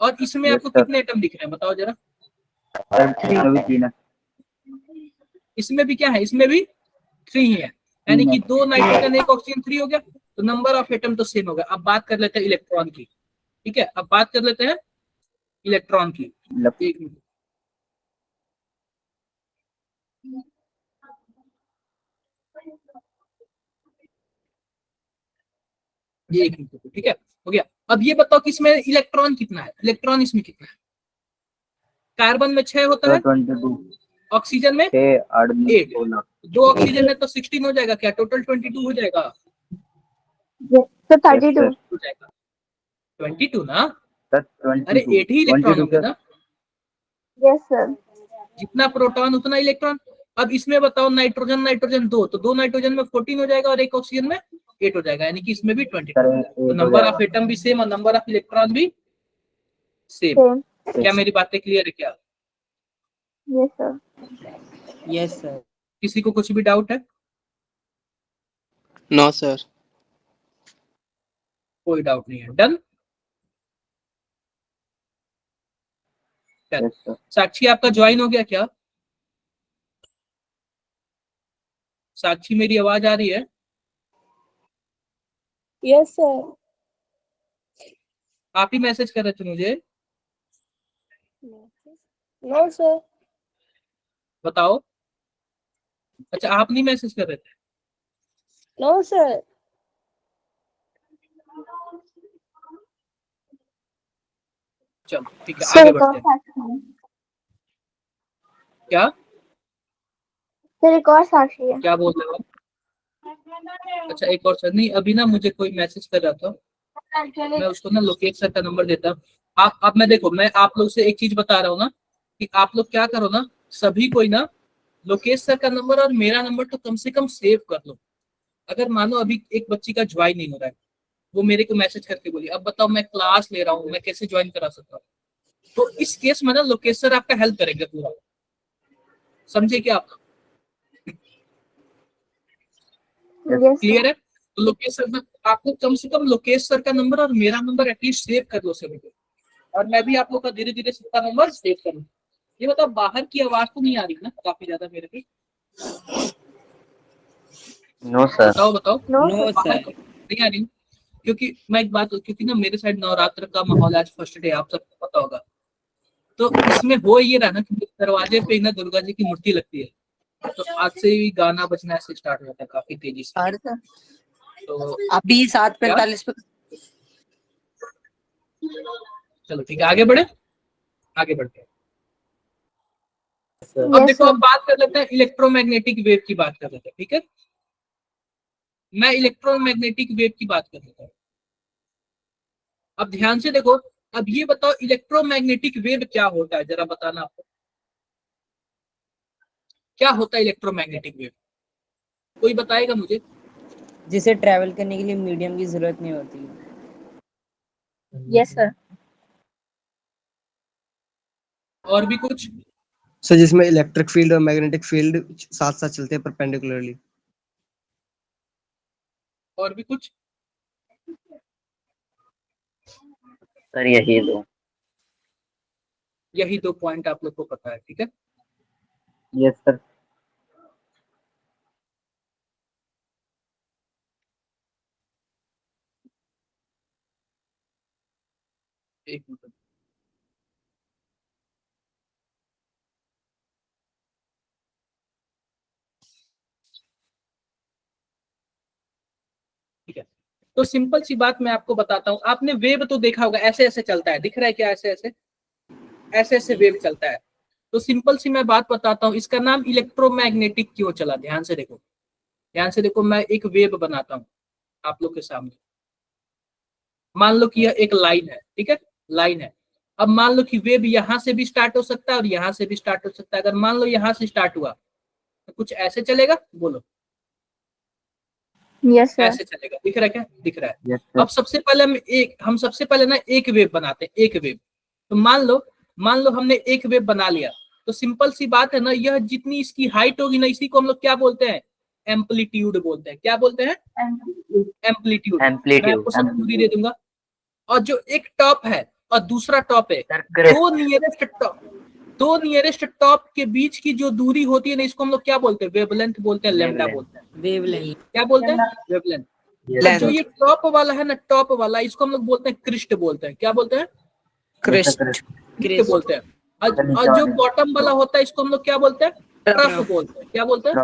और इसमें यस आपको सर। कितने एटम दिख रहे हैं बताओ जरा? सर इसमें भी 3 है। इसमें भी क्या है? इसमें भी 3 ही है। यानी कि 2 नाइट्रोजन 1 ऑक्सीजन 3 हो गया। तो नंबर ऑफ एटम तो सेम होगा। अब बात कर लेते हैं इलेक्ट्रॉन की, ठीक है। अब बात कर लेते हैं इलेक्ट्रॉन की। एक मिनट, ये एक मिनट, ठीक है, हो गया। अब ये बताओ कि इसमें इलेक्ट्रॉन कितना है? इलेक्ट्रॉन इसमें कितना है? कार्बन में 6 होता सर है, 22। ऑक्सीजन में 6 8 8। 16। 2 ऑक्सीजन है तो 16 हो जाएगा क्या? टोटल 22 हो जाएगा। Yes. So yes 32. सर। हो जाएगा 22 ना। सर अरे 22। 8 ही इलेक्ट्रॉन 22 होंगे सर। ना। Yes, sir. जितना प्रोटॉन उतना इलेक्ट्रॉन। अब इसमें बताओ नाइट्रोजन, नाइट्रोजन 2, तो 2 नाइट्रोजन में 14 हो जाएगा और 1 ऑक्सीजन में 8 हो जाएगा। यानी कि इसमें भी 22। सर तो 8 हो नंबर ऑफ जाएगा। एटम भी सेम और नंबर ऑफ इलेक्ट्रॉन भी सेम। Same. क्या मेरी बातें क्लियर है क्या? Yes, sir. Yes, sir. किसी को कुछ भी डाउट है? No sir. कोई डाउट नहीं है। डन। Yes sir. साक्षी आपका ज्वाइन हो गया क्या? साक्षी मेरी आवाज आ रही है? Yes, sir. आप ही मैसेज कर रहे थे मुझे, No, sir. बताओ। अच्छा आप नहीं मैसेज कर रहे थे? No, sir. चलो ठीक है, Sir, आगे एक और बढ़ते हैं। साक्षी है। क्या Sir, एक और साक्षी है। क्या बोल रहे हो आप? अच्छा एक और सर, नहीं अभी ना मुझे कोई मैसेज कर रहा था, मैं उसको ना लोकेश सर का नंबर देता हूँ। आप अब मैं देखो, मैं आप लोग से एक चीज बता रहा हूँ ना, कि आप लोग क्या करो ना, सभी कोई ना लोकेश सर का नंबर और मेरा नंबर तो कम से कम सेव कर लो। अगर मानो अभी एक बच्ची का ज्वाइन नहीं हो रहा है, वो मेरे को मैसेज करके बोली अब बताओ मैं क्लास ले रहा हूँ, मैं कैसे ज्वाइन करा सकता हूँ? तो इस केस में ना लोकेश सर आपका हेल्प करेंगे पूरा। समझे क्या आप? Yes, sir. क्लियर है? तो लोकेश सर में आपको कम से कम लोकेश सर का नंबर और मेरा नंबर एटलीस्ट सेव कर लो सभी को। और मैं भी आप लोग का धीरे धीरे सबका नंबर सेव करूँ। ये बताओ बाहर की आवाज तो नहीं आ रही ना काफी ज्यादा मेरे पे? No sir. बताओ बताओ, No, No, sir. बाहर sir. नहीं आ रही? क्योंकि मैं एक बात, क्योंकि ना मेरे साइड नवरात्र का माहौल है, आज फर्स्ट डे, आप सबको पता होगा। तो इसमें हो ये रहा ना कि दरवाजे पे ना दुर्गा जी की मूर्ति लगती है, तो आज से ही गाना बजना ऐसे स्टार्ट हो जाता है काफी तेजी से। सर तो अभी क्या 7:45 पे। चलो ठीक है, आगे बढ़े, आगे बढ़ते हैं। अब Yes, देखो, sir. अब बात कर लेते हैं इलेक्ट्रोमैग्नेटिक वेव की, बात कर लेते हैं, ठीक है। मैं इलेक्ट्रोमैग्नेटिक वेव की बात कर लेता हूँ। अब ध्यान से देखो, अब ये बताओ इलेक्ट्रोमैग्नेटिक वेव क्या होता है, जरा बताना आपको क्या होता है इलेक्ट्रोमैग्नेटिक वेव? कोई बताएगा मुझे? जिसे ट्रैवल करने के लिए मीडियम की जरूरत नहीं होती। Yes, sir. और भी कुछ? सर जिसमें इलेक्ट्रिक फील्ड और मैग्नेटिक फील्ड साथ साथ चलते हैं परपेंडिकुलरली। और भी कुछ? सर यही दो। यही 2 पॉइंट आप लोग को पता है, ठीक है। Yes sir. एक मिनट, ठीक है। तो सिंपल सी बात मैं आपको बताता हूँ, आपने वेव तो देखा होगा, ऐसे ऐसे चलता है, दिख रहा है क्या, ऐसे ऐसे ऐसे ऐसे वेव चलता है। तो सिंपल सी मैं बात बताता हूँ, इसका नाम इलेक्ट्रोमैग्नेटिक क्यों चला। ध्यान से देखो, ध्यान से देखो, मैं एक वेव बनाता हूँ आप लोग के सामने। मान लो कि यह एक लाइन है, ठीक है, लाइन है। अब मान लो कि वेव यहां से भी स्टार्ट हो सकता है और यहां से भी स्टार्ट हो सकता है। अगर मान लो यहां से स्टार्ट हुआ तो कुछ ऐसे चलेगा, बोलो Yes, sir. ऐसे चलेगा, दिख रहा है क्या, दिख रहा है। Yes sir. अब सबसे पहले हम सबसे पहले ना एक वेव बनाते हैं, एक वेव। तो मान लो हमने एक वेव बना लिया, तो सिंपल सी बात है ना, यह जितनी इसकी हाइट होगी ना, इसी को हम लोग क्या बोलते हैं, एम्पलीट्यूड बोलते हैं। क्या बोलते हैं, एम्पलीट्यूड। मैं एम्पलीट्यूड आपको सब दूरी दे दूंगा। और जो एक टॉप है और दूसरा टॉप है, सर दो नियरेस्ट टॉप के बीच की जो दूरी होती है ना, इसको हम लोग क्या बोलते हैं, वेवलेंथ बोलते हैं, लैम्डा बोलते हैं। वेवलेंथ। क्या बोलते हैं, वेवलेंथ। और जो ये टॉप वाला है ना, टॉप वाला, इसको हम लोग बोलते हैं क्रिस्ट बोलते हैं। क्या बोलते हैं, क्रिस्ट। क्रिस्ट बोलते हैं। और जो बॉटम वाला होता है, इसको हम लोग क्या बोलते हैं, ट्रफ बोलते हैं। क्या बोलते हैं,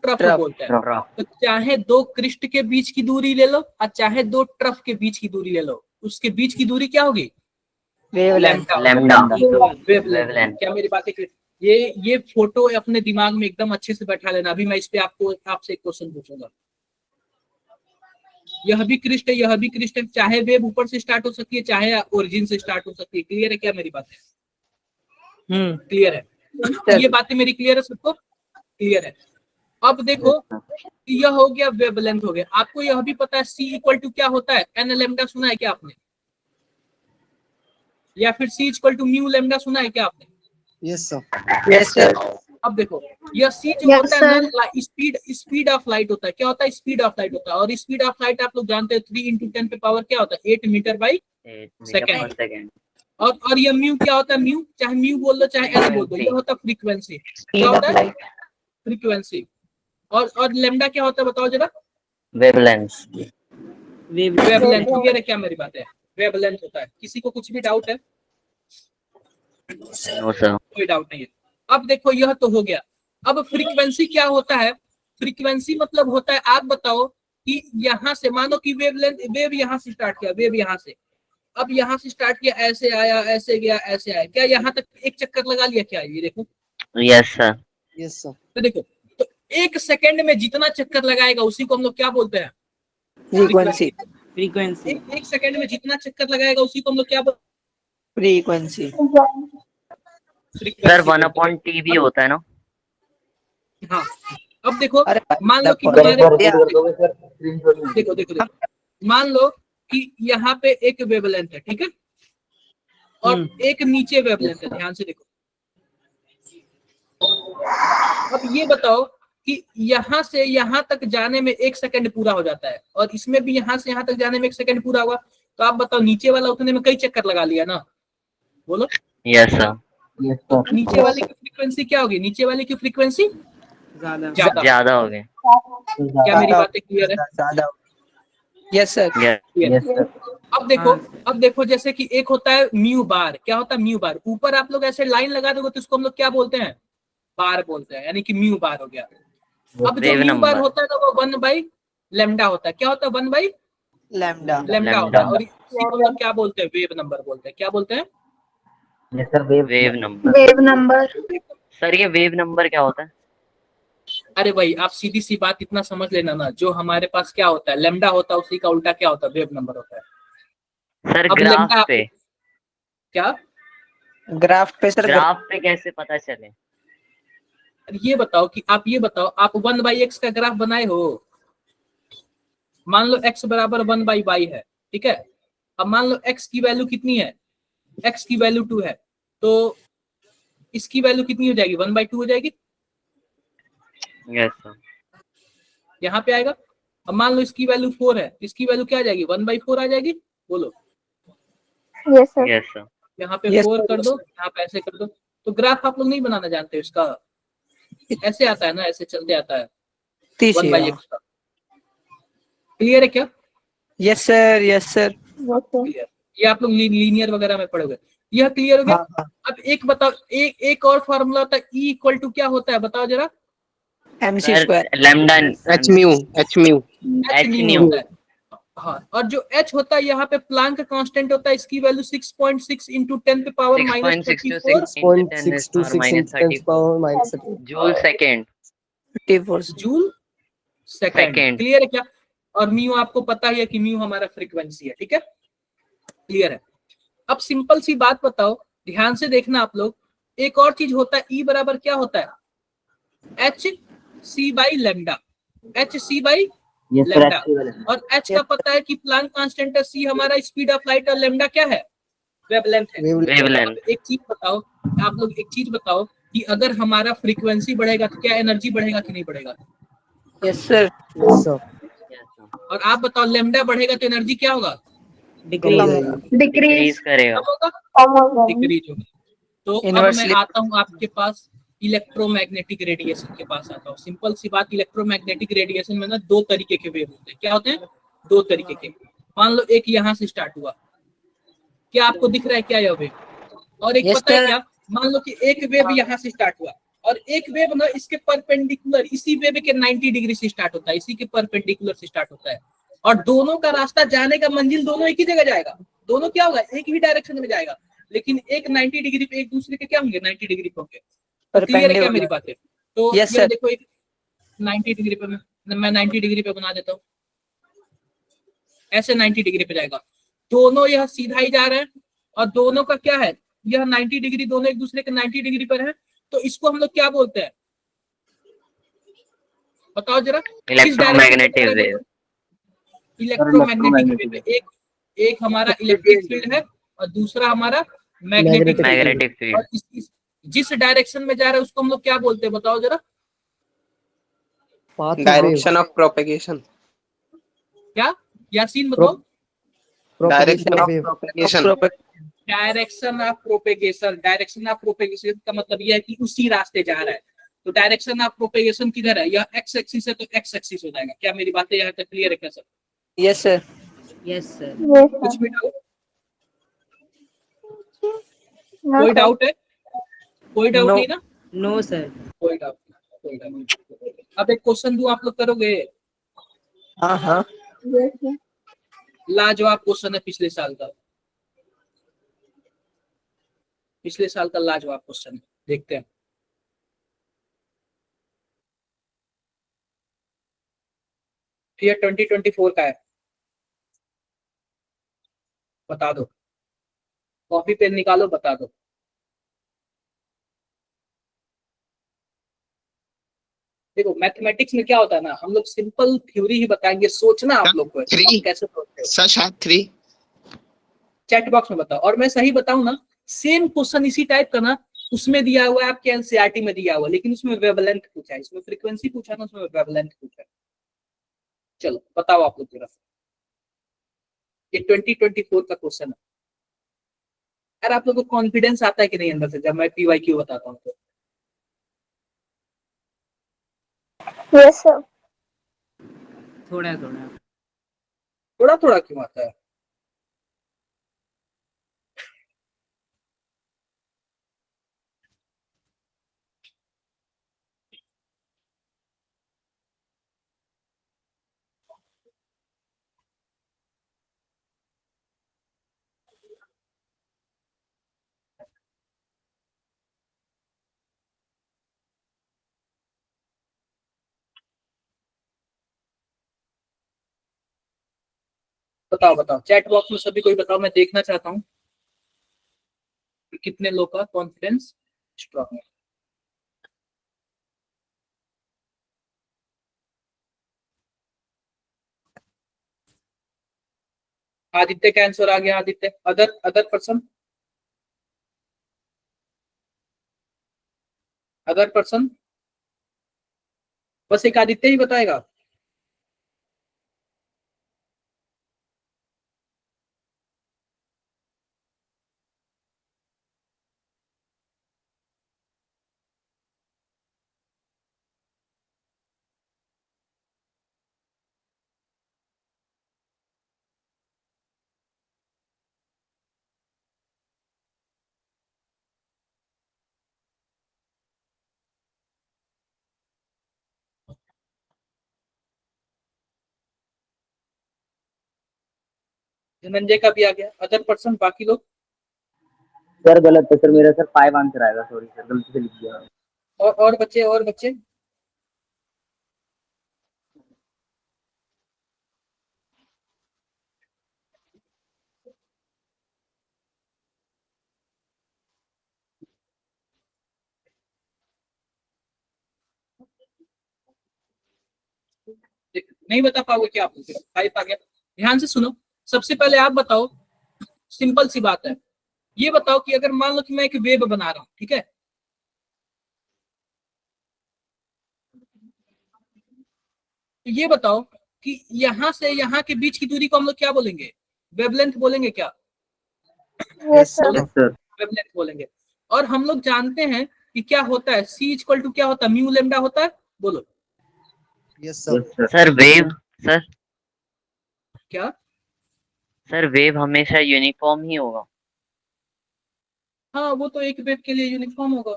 ट्रफ बोलते हैं। तो चाहे दो क्रिस्ट के बीच की दूरी ले लो और चाहे दो ट्रफ के बीच की दूरी ले लो, उसके बीच की दूरी क्या होगी, लैम्डा वेवलेंथ। क्या मेरी बातें क्लियर? ये फोटो अपने दिमाग में एकदम अच्छे से बैठा लेना। अभी मैं इस पे आपसे एक क्वेश्चन पूछूंगा। यह भी क्रिस्ट है, यह भी क्रिस्ट है। चाहे वेव ऊपर से स्टार्ट हो सकती है, चाहे ओरिजिन से स्टार्ट हो सकती है। क्लियर है क्या मेरी बात है, क्लियर है? ये बातें मेरी क्लियर है सबको, क्लियर है? अब देखो, यह हो गया वेवलेंथ हो गया। आपको यह भी पता है C इक्वल टू क्या होता है, एन लैम्डा सुना है क्या आपने, या फिर C equal to mu lambda सुना है क्या आपने? Yes sir. Yes sir. अब देखो, यह C जो Yes, होता है ना, स्पीड ऑफ लाइट होता है। क्या होता है, स्पीड ऑफ लाइट होता है। और स्पीड ऑफ लाइट आप लोग जानते हैं 3 × 10 पे पावर क्या होता है, 8 मीटर बाई सेकेंड। और ये म्यू क्या होता है, म्यू चाहे म्यू बोल दो चाहे एल बोल दो, ये होता है फ्रीक्वेंसी। क्या होता है, फ्रीक्वेंसी। और लैम्डा क्या होता है, बताओ जरा, वेवलेंथ। वेवलेंथ। क्लियर है क्या मेरी बात है, वेवलेंथ होता है। किसी को कुछ भी डाउट है? No sir. कोई डाउट नहीं है। अब देखो, यह तो हो गया। अब फ्रीक्वेंसी क्या होता है, फ्रीक्वेंसी मतलब होता है, आप बताओ कि यहाँ से मानो कि वेव यहाँ से स्टार्ट किया, वेव यहाँ से, अब यहाँ से स्टार्ट किया, ऐसे आया, ऐसे गया, ऐसे आया, क्या यहाँ तक एक चक्कर लगा लिया क्या, ये देखो। Yes sir. Yes sir. तो देखो, तो एक सेकंड में जितना चक्कर लगाएगा उसी को हम लोग क्या बोलते हैं, फ्रीक्वेंसी। एक सेकंड में जितना चक्कर लगाएगा उसी को हम लोग क्या बोलते फ्रीक्वेंसी। हैं, सर 1/T भी होता है ना? हाँ। अब देखो, अरे मान लो कि देखो, मान लो कि यहाँ पे एक वेवलेंथ है, ठीक है, और एक नीचे वेवलेंथ है। ध्यान से देखो। अब ये बताओ कि यहाँ से यहाँ तक जाने में 1 सेकंड पूरा हो जाता है, और इसमें भी यहाँ से यहाँ तक जाने में 1 सेकंड पूरा हुआ। तो आप बताओ, नीचे वाला उतने में कई चक्कर लगा लिया ना, बोलो। Yes sir. नीचे वाले की फ्रीक्वेंसी क्या होगी, नीचे वाले की फ्रीक्वेंसी ज्यादा हो गए। क्या मेरी बातें क्लियर है? Yes sir. Yes sir. अब देखो जैसे कि एक होता है म्यू बार। क्या होता है, म्यू बार। ऊपर आप लोग ऐसे लाइन लगा दोगे तो इसको हम लोग क्या बोलते हैं, बार बोलते हैं, यानी कि म्यू बार हो गया। अब जो म्यू बार होता है ना, वो 1/λ होता है। क्या होता है, 1/λ होता है। और इसी को हम लोग क्या बोलते हैं, वेव नंबर बोलते हैं। क्या बोलते हैं, yes sir. Wave number. Wave number. Sir ये वेव नंबर क्या होता है? अरे भाई, आप सीधी सी बात इतना समझ लेना ना, जो हमारे पास क्या होता है, लैम्डा होता है, उसी का उल्टा क्या होता है, वेव नंबर होता है। सर अब ग्राफ लैम्डा पे, क्या, ग्राफ पे सर। ग्राफ पे कैसे पता चले? ये बताओ कि आप ये बताओ, आप 1/x का ग्राफ बनाए हो। मान लो x बराबर 1/y है, ठीक है। अब मान लो x की वैल्यू कितनी है, x की वैल्यू 2 है, तो इसकी वैल्यू कितनी हो जाएगी, 1/2 हो जाएगी। Yes sir. यहाँ पे आएगा। अब मान लो इसकी वैल्यू 4 है, इसकी वैल्यू क्या आ जाएगी, 1/4 आ जाएगी, बोलो। Yes, sir. Yes sir. यहाँ पे 4 कर दो, यहाँ पे ऐसे कर दो। तो ग्राफ आप लोग नहीं बनाना जानते हो इसका, ऐसे आता है ना, ऐसे चलते आता है 1/x का। क्लियर है क्या? Yes sir. Yes sir. Yes, sir. Clear. ये आप लोग लीनियर वगैरह में पढ़ोगे। यह क्लियर हो गया। अब एक बताओ, एक और फॉर्मूला होता है, E इक्वल टू क्या होता है, बताओ जरा। MC square. Lambda H mu H new होता है। हाँ, और जो h होता है यहाँ पे प्लांक कांस्टेंट होता है, इसकी वैल्यू 6.6 इंटू 10 पे power minus 34 6.626 power minus 30 joule second 54 joule second. Second. Clear है क्या? और म्यू आपको पता ही है कि म्यू हमारा फ्रीक्वेंसी है, ठीक है, क्लियर है। अब सिंपल सी बात बताओ, ध्यान से देखना आप लोग, एक और चीज होता है, ई बराबर क्या होता है, H C by lambda, H C by Yes sir, lambda. actually. और एच का पता है कि प्लांक कांस्टेंट है, सी हमारा स्पीड ऑफ लाइट, और लेमडा क्या है, वेवलेंथ है। wavelength wavelength. एक चीज बताओ, आप लोग एक चीज बताओ कि अगर हमारा फ्रीक्वेंसी बढ़ेगा तो क्या एनर्जी बढ़ेगा कि नहीं बढ़ेगा? यस सर yes sir और आप बताओ लेमडा बढ़ेगा तो एनर्जी क्या होगा, कम हो डिक्रीज जाएगी Decrease. डिक्रीज करेगा। कम होगा, कम हो जाएगी। डिक्रीज होगा। तो अब मैं Inversely- आता हूँ आपके पास इलेक्ट्रोमैग्नेटिक रेडिएशन के पास आता हूँ। सिंपल सी बात, इलेक्ट्रोमैग्नेटिक रेडिएशन में ना दो तरीके के वेव होते हैं। क्या होते हैं? दो तरीके के। मान लो एक यहाँ से स्टार्ट हुआ, क्या आपको दिख रहा है क्या यह वेव? और एक Yes, पता है sir. क्या, मान लो कि एक वेव यहाँ से स्टार्ट हुआ और एक वेव ना इसके परपेंडिकुलर, इसी वेव के 90 डिग्री से स्टार्ट होता है, इसी के परपेंडिकुलर से स्टार्ट होता है, और दोनों का रास्ता जाने का मंजिल दोनों एक ही जगह जाएगा। दोनों क्या होगा, एक ही डायरेक्शन में जाएगा, लेकिन एक 90 डिग्री पे एक दूसरे के क्या होंगे, 90 डिग्री पे होंगे। तो क्लियर है क्या मेरी बात है? तो Yes, ये sir. देखो, एक 90 डिग्री पे मैं 90 डिग्री पे बना देता हूँ, ऐसे 90 डिग्री पे जाएगा, दोनों यह सीधा ही जा रहे हैं, और दोनों का क्या है, यह 90 डिग्री, दोनों एक दूसरे के 90 डिग्री पर है। तो इसको हम लोग क्या बोलते हैं, बताओ जरा। Electromagnetic wave. Electromagnetic wave. एक एक हमारा इलेक्ट्रिक फील्ड है और दूसरा हमारा मैग्नेटिक फील्ड है। Magnetic field. और जिस डायरेक्शन में जा रहा है उसको हम लोग क्या बोलते हैं, बताओ जरा। path of wave direction of propagation. क्या यासीन बताओ? propagation direction of of wave propagation. Direction of propagation. Direction of propagation का मतलब यह है कि उसी रास्ते जा रहा है। तो डायरेक्शन ऑफ प्रोपेगेशन किधर है, यह एक्स एक्सिस है तो एक्स एक्सिस हो जाएगा। क्या मेरी बातें यहाँ तक क्लियर है क्या sir? Yes, sir. Yes, sir. Yes, कुछ sir. भी डाउट? No, कोई sir. डाउट है? कोई डाउट No. नहीं ना? No, sir. कोई डाउट नहीं, कोई डाउट नहीं। अब एक क्वेश्चन दूं, आप लोग करोगे? हाँ Yes, sir. लाजवाब क्वेश्चन है पिछले साल का, पिछले साल का लाजवाब क्वेश्चन है, देखते हैं। ये 2024 का है, बता दो, कॉपी पेन निकालो, बता दो। देखो मैथमेटिक्स में क्या होता है ना, हम लोग सिंपल थ्योरी ही बताएंगे, सोचना आप लोग को है, थ्री। आप कैसे सोचते हो सर शायद 3। चैट बॉक्स में बताओ। और मैं सही बताऊं ना, सेम क्वेश्चन इसी टाइप का ना उसमें दिया हुआ है, आपके एनसीईआरटी में दिया हुआ है, लेकिन उसमें वेवलेंथ पूछा है, इसमें फ्रीक्वेंसी पूछा ना, उसमें वेवलेंथ पूछा है। चलो बताओ आप लोग जरा, ये 2024 का क्वेश्चन है। यार आप लोग को कॉन्फिडेंस आता है कि नहीं अंदर से जब मैं पीवाईक्यू बताता हूँ तो? Yes, sir. थोड़ा थोड़ा। थोड़ा थोड़ा क्यों आता है? बताओ बताओ, चैट बॉक्स में सभी कोई बताओ, मैं देखना चाहता हूँ कि कितने लोग का कॉन्फिडेंस स्ट्रॉन्ग है। आदित्य का आंसर आ गया, Aditya. Other other person, other person, बस एक आदित्य ही बताएगा। धनंजय का भी आ गया, अदर पर्सन बाकी लोग। सर गलत है सर, मेरा सर 5 आंसर आएगा, सॉरी सर गलती से लिख दिया। और बच्चे नहीं बता पाओगे क्या आप? 5 आ गया। ध्यान से सुनो, सबसे पहले आप बताओ, सिंपल सी बात है, ये बताओ कि अगर मान लो कि मैं एक वेब बना रहा हूं, ठीक है, तो ये बताओ कि यहां से यहां के बीच की दूरी को हम लोग क्या बोलेंगे? वेवलेंथ बोलेंगे क्या? Yes, sir. Yes sir. Wavelength बोलेंगे। और हम लोग जानते हैं कि क्या होता है, C इक्वल टू क्या होता है? म्यू लेमडा होता है। बोलो yes sir. Yes sir. Sir wave, sir क्या? सर वेव हमेशा यूनिफॉर्म ही होगा। हाँ, वो तो एक वेव के लिए यूनिफॉर्म होगा।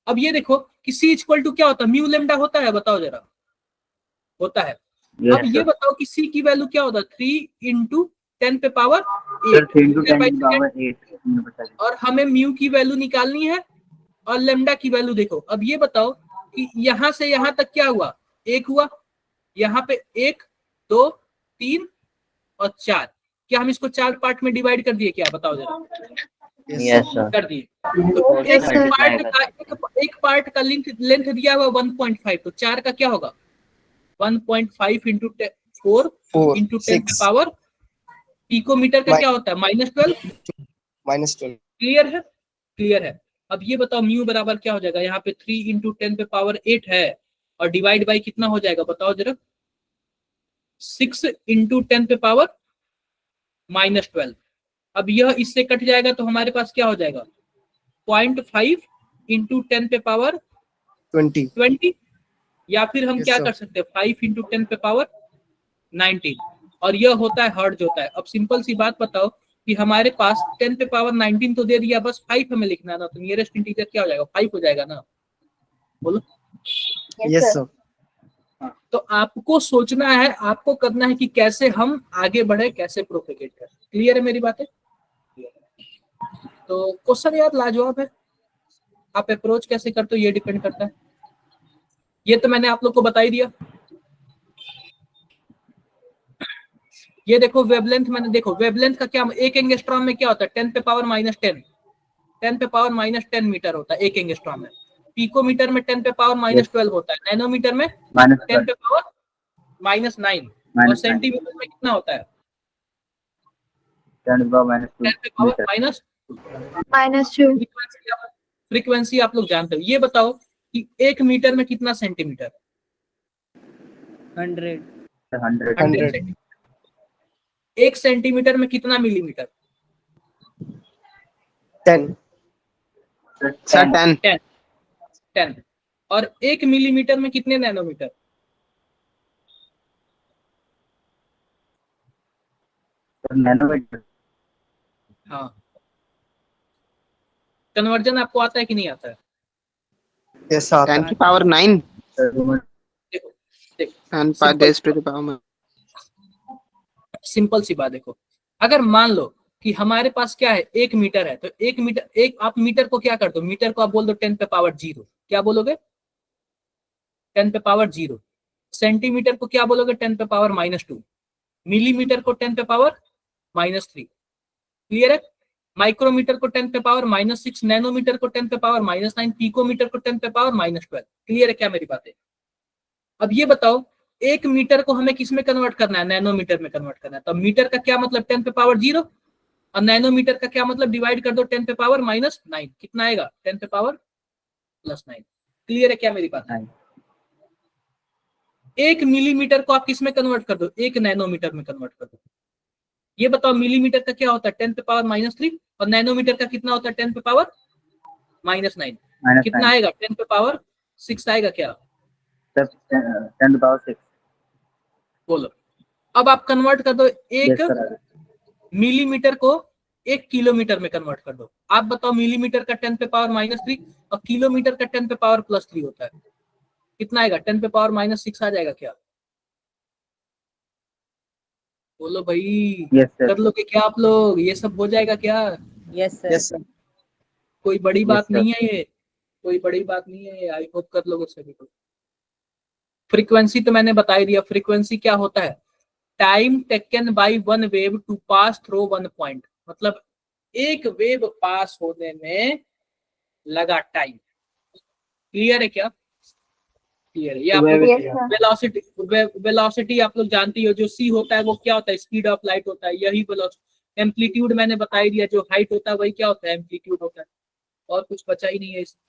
अब ये देखो कि C इक्वल टू क्या होता है? म्यू लेमडा होता है, बताओ जरा। होता है। अब यस ये सर। बताओ कि C की वैल्यू क्या होता है? 3 इंटू 10 पे पावर सर 3 into 10 की पावर 8 और हमें म्यू की वैल्यू निकालनी है और लेमडा की वैल्यू देखो। अब ये बताओ कि यहां से यहां तक क्या हुआ? 1 हुआ, यहाँ पे 1 2 3 और 4। क्या हम इसको 4 पार्ट में डिवाइड कर दिए क्या? बताओ जरा। Yes sir. कर दिए। तो Yes, sir. एक पार्ट का लेंथ दिया हुआ 1.5, तो 4 का क्या होगा? 1.5 इंटू 4 4 इंटू 10 पे 6 पावर। पिकोमीटर का क्या होता है? -12। -12। क्लियर है? क्लियर है। अब ये बताओ म्यू बराबर क्या हो जाएगा? यहाँ पे 3 इंटू 10 पे पावर 8 है और डिवाइड बाई कितना हो जाएगा? बताओ जरा। 6 इंटू 10 पे पावर -12। अब यह इससे कट जाएगा तो हमारे पास क्या हो जाएगा? 0.5 इंटू 10 पे पावर 20। या फिर हम Yes, क्या sir. कर सकते हैं? 5 इंटू 10 पे पावर 19। और यह होता है हर्ट्ज होता है। अब सिंपल सी बात बताओ कि हमारे पास 10 पे पावर 19 तो दे दिया, बस 5 हमें लिखना है ना, तो नियरेस्ट इंटीजर क्या हो जाएगा? 5 हो जाएगा ना। बोलो। Yes sir. तो आपको सोचना है, आपको करना है कि कैसे हम आगे बढ़े, कैसे प्रोपेगेट करें। क्लियर है मेरी बातें? तो क्वेश्चन यार लाजवाब है, आप अप्रोच कैसे करते हो ये डिपेंड करता है। ये तो मैंने आप लोग को बता ही दिया। ये देखो वेवलेंथ, मैंने देखो वेवलेंथ का क्या, एक एंगस्ट्रॉम में क्या होता है? 10 पे पावर -10, 10 पे पावर -10 मीटर होता है एक एंगस्ट्रॉम में। पिकोमीटर में 10 पे पावर -12 होता है। नैनोमीटर में 10 पे पावर -9 और सेंटीमीटर में कितना होता है? 10 पे पावर -2. फ्रीक्वेंसी आप लोग जानते हो। ये बताओ कि 1 मीटर में कितना सेंटीमीटर? 100. 100 सेंटीमीटर। 1 सेंटीमीटर में कितना मिलीमीटर? 10 सर 10। 10। और 1 मिलीमीटर में कितने नैनोमीटर? नैनोमीटर। हाँ, कन्वर्जन आपको आता है कि नहीं आता है? यस आता 10 की पावर 9 देखो देखो and Simple. 5 raised to the power simple सी बात देखो, अगर मान लो कि हमारे पास क्या है? 1 मीटर है, तो 1 मीटर, एक आप मीटर को क्या कर दो? मीटर को आप बोल दो 10 पे पावर 0। क्या बोलोगे? 10 पे पावर 0। सेंटीमीटर को क्या बोलोगे? 10 पे पावर -2। मिलीमीटर को 10 पे पावर -3। क्लियर है? माइक्रोमीटर को 10 पे पावर -6, नैनोमीटर को 10 पे पावर -9, पिकोमीटर को 10 पे पावर -12। क्लियर है क्या मेरी बातें? अब ये बताओ 1 मीटर को हमें किस में कन्वर्ट करना है? नैनोमीटर में कन्वर्ट करना है। तो मीटर का क्या मतलब? 10 पे पावर 0। और नैनोमीटर का क्या मतलब? डिवाइड कर दो 10 पे पावर -9। कितना आएगा? 10 पे पावर +9। क्लियर है क्या मेरी बात? 1 मिलीमीटर को आप किस में कन्वर्ट कर दो? 1 नैनोमीटर में कन्वर्ट कर दो। ये बताओ मिलीमीटर का क्या होता है? 10 पे पावर -3। और नैनोमीटर का कितना होता है? 10 पे पावर -9। कितना आएगा? 10 पे पावर 6 आएगा क्या? 10 पावर 6। बोलो। अब आप कन्वर्ट कर दो 1 मिलीमीटर को 1 किलोमीटर में कन्वर्ट कर दो। आप बताओ मिलीमीटर का 10 पे पावर -3 और किलोमीटर का 10 पे पावर +3 होता है। कितना आएगा? 10 पे पावर -6 आ जाएगा क्या? बोलो भाई, यस सर। कर लोगे क्या आप लोग? ये सब हो जाएगा क्या? Yes, sir. Yes sir. कोई बड़ी Yes, बात sir. नहीं है ये, कोई बड़ी बात नहीं है। आई होप कर लोगे सभी को। फ्रीक्वेंसी तो मैंने बता ही दिया। फ्रीक्वेंसी क्या होता है? Time taken by one wave to pass through one point, मतलब एक वेव पास होने में लगा टाइम। क्लियर है क्या? क्लियर है। ये आप लोग Yes, sir. वेलोसिटी, वेलोसिटी आप लोग जानती हो, जो सी होता है वो क्या होता है? स्पीड ऑफ लाइट होता है, यही वेलोसिटी। एम्पलीट्यूड मैंने बता ही दिया, जो हाइट होता है वही क्या होता है? एम्पलीट्यूड होता है। और कुछ बचा ही नहीं है इसमें।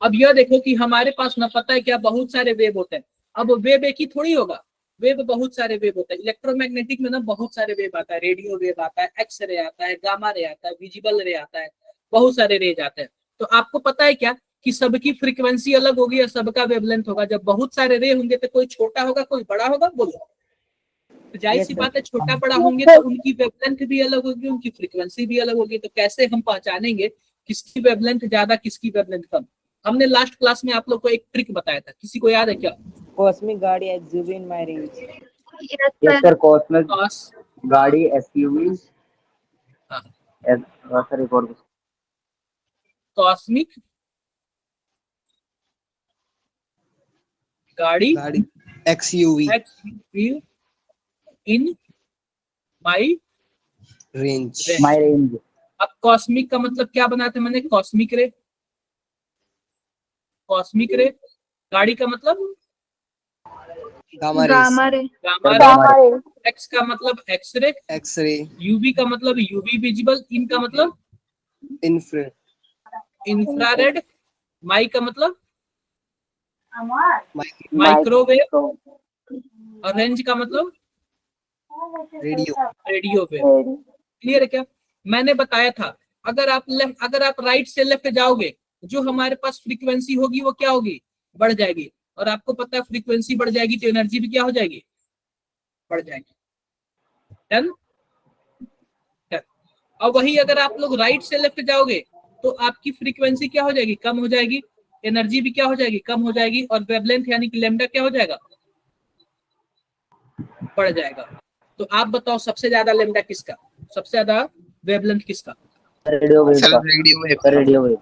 अब यह देखो कि हमारे पास ना पता है क्या, बहुत सारे वेव होते हैं। अब वेव एक ही थोड़ी होगा, वेव बहुत सारे वेव होते हैं। इलेक्ट्रोमैग्नेटिक में ना बहुत सारे वेव आता है। रेडियो वेव आता है, एक्स रे आता है, गामा रे आता है, विजिबल रे आता है, बहुत सारे रेज आते हैं। तो आपको पता है क्या कि सबकी फ्रीक्वेंसी अलग होगी और सबका वेवलेंथ होगा। जब बहुत सारे रे होंगे तो कोई छोटा होगा, कोई बड़ा होगा। बोलो, तो जाहिर सी Yes, sir. बात है, छोटा बड़ा होंगे तो उनकी वेवलेंथ भी अलग होगी, उनकी फ्रीक्वेंसी भी अलग होगी। तो कैसे हम पहचानेंगे किसकी वेवलेंथ ज्यादा, किसकी वेवलेंथ कम? हमने लास्ट क्लास में आप लोग को एक ट्रिक बताया था, किसी को याद है क्या? Cosmic गाड़ी XUV in my range. Yes, yes sir. Sir. Cosmic cos, गाड़ी एसयूवी। हाँ, सर एक और कॉस्मिक गाड़ी गाड़ी XUV इन माई रेंज। माई रेंज। अब कॉस्मिक का मतलब क्या बनाते मैंने? कॉस्मिक रे। कॉस्मिक रे। गाड़ी का मतलब gamma rays. Gamma ray. Gamma Gamma ray. रे। एक्स का मतलब एक्स रे। एक्सरे। यूवी का मतलब यूवी विजिबल। इन का मतलब इंफ्रारेड। इंफ्रारेड। माई का मतलब माइक्रोवेव। और रेंज का मतलब रेडियो। Radio wave. क्लियर है क्या? मैंने बताया था, अगर आप राइट से लेफ्ट जाओगे, जो हमारे पास फ्रीक्वेंसी होगी वो क्या होगी? बढ़ जाएगी। और आपको पता है फ्रीक्वेंसी बढ़ जाएगी तो एनर्जी भी क्या हो जाएगी? बढ़ जाएगी। डन? और वही अगर आप लोग राइट से लेफ्ट जाओगे तो आपकी फ्रीक्वेंसी क्या हो जाएगी? कम हो जाएगी। एनर्जी भी क्या हो जाएगी? कम हो जाएगी। और वेवलेंथ यानी कि लैम्डा क्या हो जाएगा? बढ़ जाएगा। तो आप बताओ सबसे ज्यादा लैम्डा किसका? सबसे ज्यादा वेवलेंथ किसका? रेडियो वेव सर का। Radio wave sir radio wave.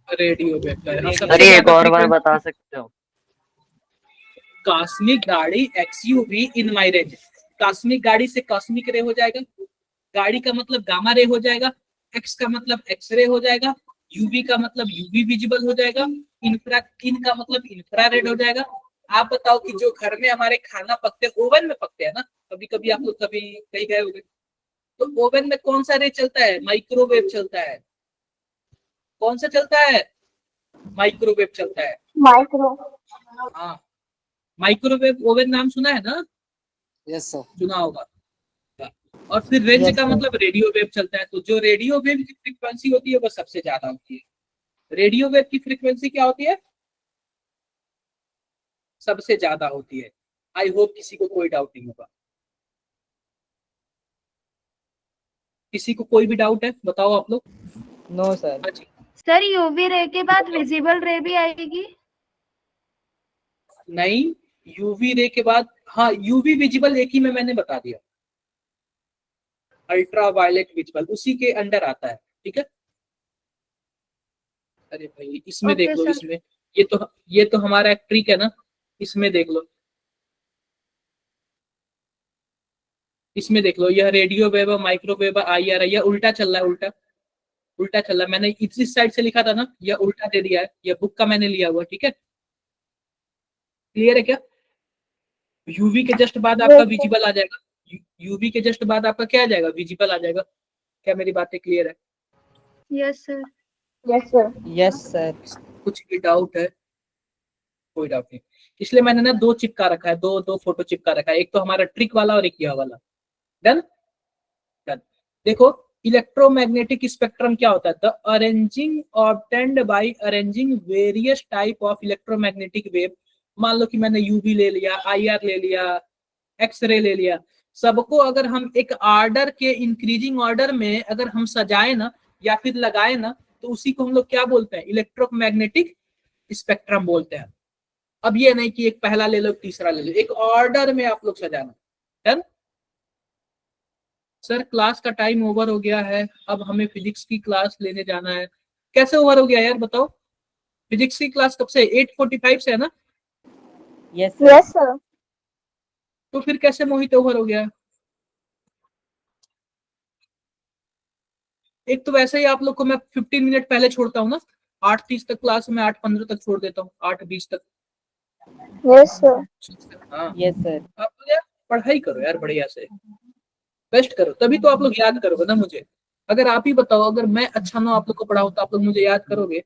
Radio wave का। हाँ, सबसे सर ये एक ज्यादा और बार frequency बता सकते हो? कॉस्मिक गाड़ी XUV इन माई रेंज। कॉस्मिक गाड़ी से कॉस्मिक रे हो जाएगा, गाड़ी का मतलब गामा रे हो जाएगा, एक्स का मतलब एक्स रे हो जाएगा, यूवी का मतलब यूवी विजिबल हो जाएगा, इन का मतलब इंफ्रारेड हो जाएगा। आप बताओ कि जो घर में हमारे खाना पकते हैं, ओवन में पकते हैं ना, कभी कभी आप लोग कभी कहीं गए होंगे, तो ओवन में कौन सा रे चलता है? माइक्रोवेव चलता है। कौन सा चलता है? माइक्रोवेव चलता है। Micro. हाँ, माइक्रोवेव ओवन नाम सुना है ना? Yes sir. सुना होगा। और फिर रेंज Yes, का sir. मतलब रेडियो वेव चलता है। तो जो रेडियो वेव की फ्रीक्वेंसी होती है वो सबसे ज्यादा होती है। रेडियो वेव की फ्रीक्वेंसी क्या होती है? सबसे ज्यादा होती है। आई होप किसी को कोई डाउट नहीं होगा। किसी को कोई भी डाउट है? बताओ आप लोग। No, sir. हाँ जी। सर यूवी रे के बाद विजिबल रे भी आएगी? नहीं, यूवी रे के बाद, हाँ यूवी विजिबल एक ही में मैंने बता दिया, अल्ट्रा वायलेट विजिबल उसी के अंडर आता है। ठीक है। अरे भाई इसमें Okay, देख लो, sir. इसमें ये तो हमारा एक ट्रिक है ना, इसमें देख लो, इसमें देख लो, यह रेडियो वेव, माइक्रोवेव, IR है, यह उल्टा चल रहा है। उल्टा उल्टा चल रहा है। मैंने इस साइड से लिखा था ना, यह उल्टा दे दिया है। यह बुक का मैंने लिया हुआ। ठीक है। क्लियर है क्या? यूवी के जस्ट बाद आपका विजिबल आ जाएगा। यूवी के जस्ट बाद आपका क्या आ जाएगा? विजिबल आ जाएगा। क्या मेरी बातें क्लियर है? Yes, sir. Yes, sir. Yes, sir. कुछ भी डाउट है? कोई डाउट नहीं। इसलिए मैंने ना दो चिपका रखा है, दो फोटो चिपका रखा है, एक तो हमारा ट्रिक वाला और एक यह वाला। डन। डन। देखो, इलेक्ट्रोमैग्नेटिक स्पेक्ट्रम क्या होता है? The arranging obtained by arranging various type of electromagnetic wave. मान लो कि मैंने यूवी ले लिया, IR ले लिया, एक्सरे ले लिया, सबको अगर हम एक ऑर्डर के इंक्रीजिंग ऑर्डर में अगर हम सजाए ना या फिर लगाए ना, तो उसी को हम लोग क्या बोलते हैं? इलेक्ट्रोमैग्नेटिक स्पेक्ट्रम बोलते हैं। अब ये नहीं कि एक पहला ले लो तीसरा ले लो, एक ऑर्डर में आप लोग सजाना। डन। सर क्लास का टाइम ओवर हो गया है, अब हमें फिजिक्स की क्लास लेने जाना है। कैसे ओवर हो गया यार बताओ? फिजिक्स की क्लास कब से? 8:45 से है ना? Yes sir. Yes sir. तो फिर कैसे मोहित ओवर हो गया? एक तो वैसे ही आप लोग को मैं 15 मिनट पहले छोड़ता हूँ ना, 8:30 तक क्लास में, 8:15 तक छोड़ देता हूँ, 8:20 तक। Yes sir. हाँ, यस सर। आप लोग यार पढ़ाई करो यार बढ़िया से, बेस्ट करो, तभी तो आप लोग याद करोगे ना मुझे। अगर आप ही बताओ, अगर मैं अच्छा ना आप लोग को पढ़ाऊँ तो आप लोग मुझे याद करोगे?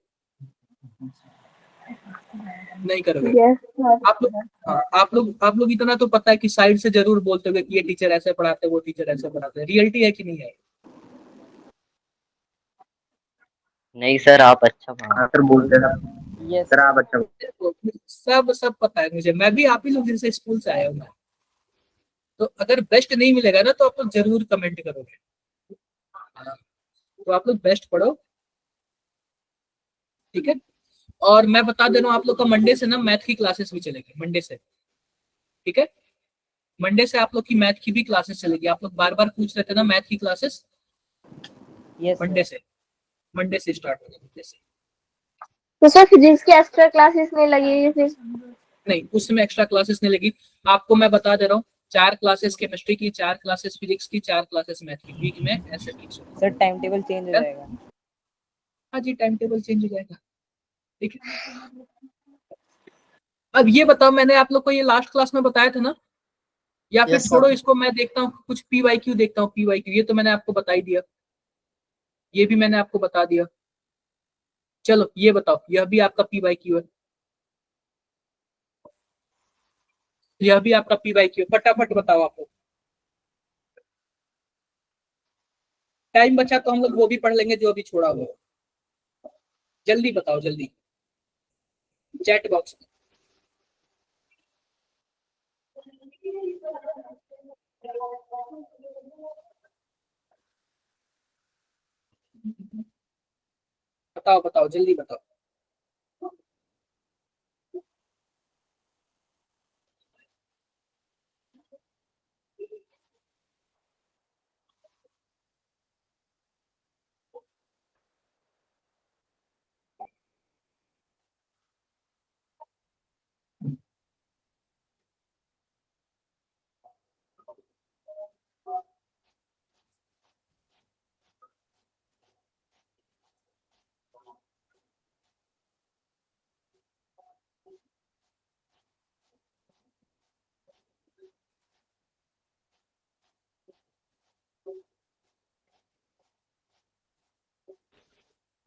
नहीं करोगे। Yes sir. आप लोग, हाँ, आप लोग इतना तो पता है कि साइड से जरूर बोलते होगे कि ये टीचर ऐसे पढ़ाते हैं, वो टीचर ऐसे पढ़ाते हैं। रियलिटी है कि नहीं है? नहीं सर, आप अच्छा पढ़ा। हाँ सर बोलते हैं यस सर, आप अच्छा सब पता है मुझे, मैं भी आप ही लोग जैसे स्कूल से आया हूँ मैं। तो अगर बेस्ट नहीं मिलेगा ना तो आप लोग जरूर कमेंट करोगे। हाँ, तो आप लोग बेस्ट पढ़ो, ठीक है। और मैं बता दे रहा हूँ आप लोग का मंडे से ना मैथ की क्लासेस भी चलेगी, मंडे से, ठीक है। मंडे से आप लोग की मैथ की भी क्लासेस चलेगी। आप लोग बार बार पूछ रहे थे ना मैथ की क्लासेस, यस मंडे सर। से, मंडे से स्टार्ट होगी, मंडे से। तो सर फिजिक्स की एक्स्ट्रा क्लासेस नहीं लगेगी फिर? नहीं, उसमें एक्स्ट्रा क्लासेस नहीं लगी। आपको मैं बता दे रहा हूँ, 4 क्लासेस केमिस्ट्री की, 4 क्लासेस फिजिक्स की, 4 क्लासेस मैथ की, वीक में ऐसे फिक्स होगा। सर टाइम टेबल चेंज हो जाएगा। हाँ जी, टाइम टेबल चेंज हो जाएगा, ठीक है। अब ये बताओ, मैंने आप लोग को ये लास्ट क्लास में बताया था ना, या फिर यस छोड़ो सर। इसको, मैं देखता हूँ कुछ पीवाईक्यू देखता हूँ। पीवाईक्यू ये तो मैंने आपको बता ही दिया, ये भी मैंने आपको बता दिया। चलो ये बताओ, यह भी आपका पीवाईक्यू है, यह भी आपका पीवाईक्यू। फटाफट बताओ आप लोग। टाइम बचा तो हम लोग वो भी पढ़ लेंगे जो अभी छोड़ा हुआ है। जल्दी बताओ, जल्दी, चैट बॉक्स में। बताओ बताओ, जल्दी बताओ।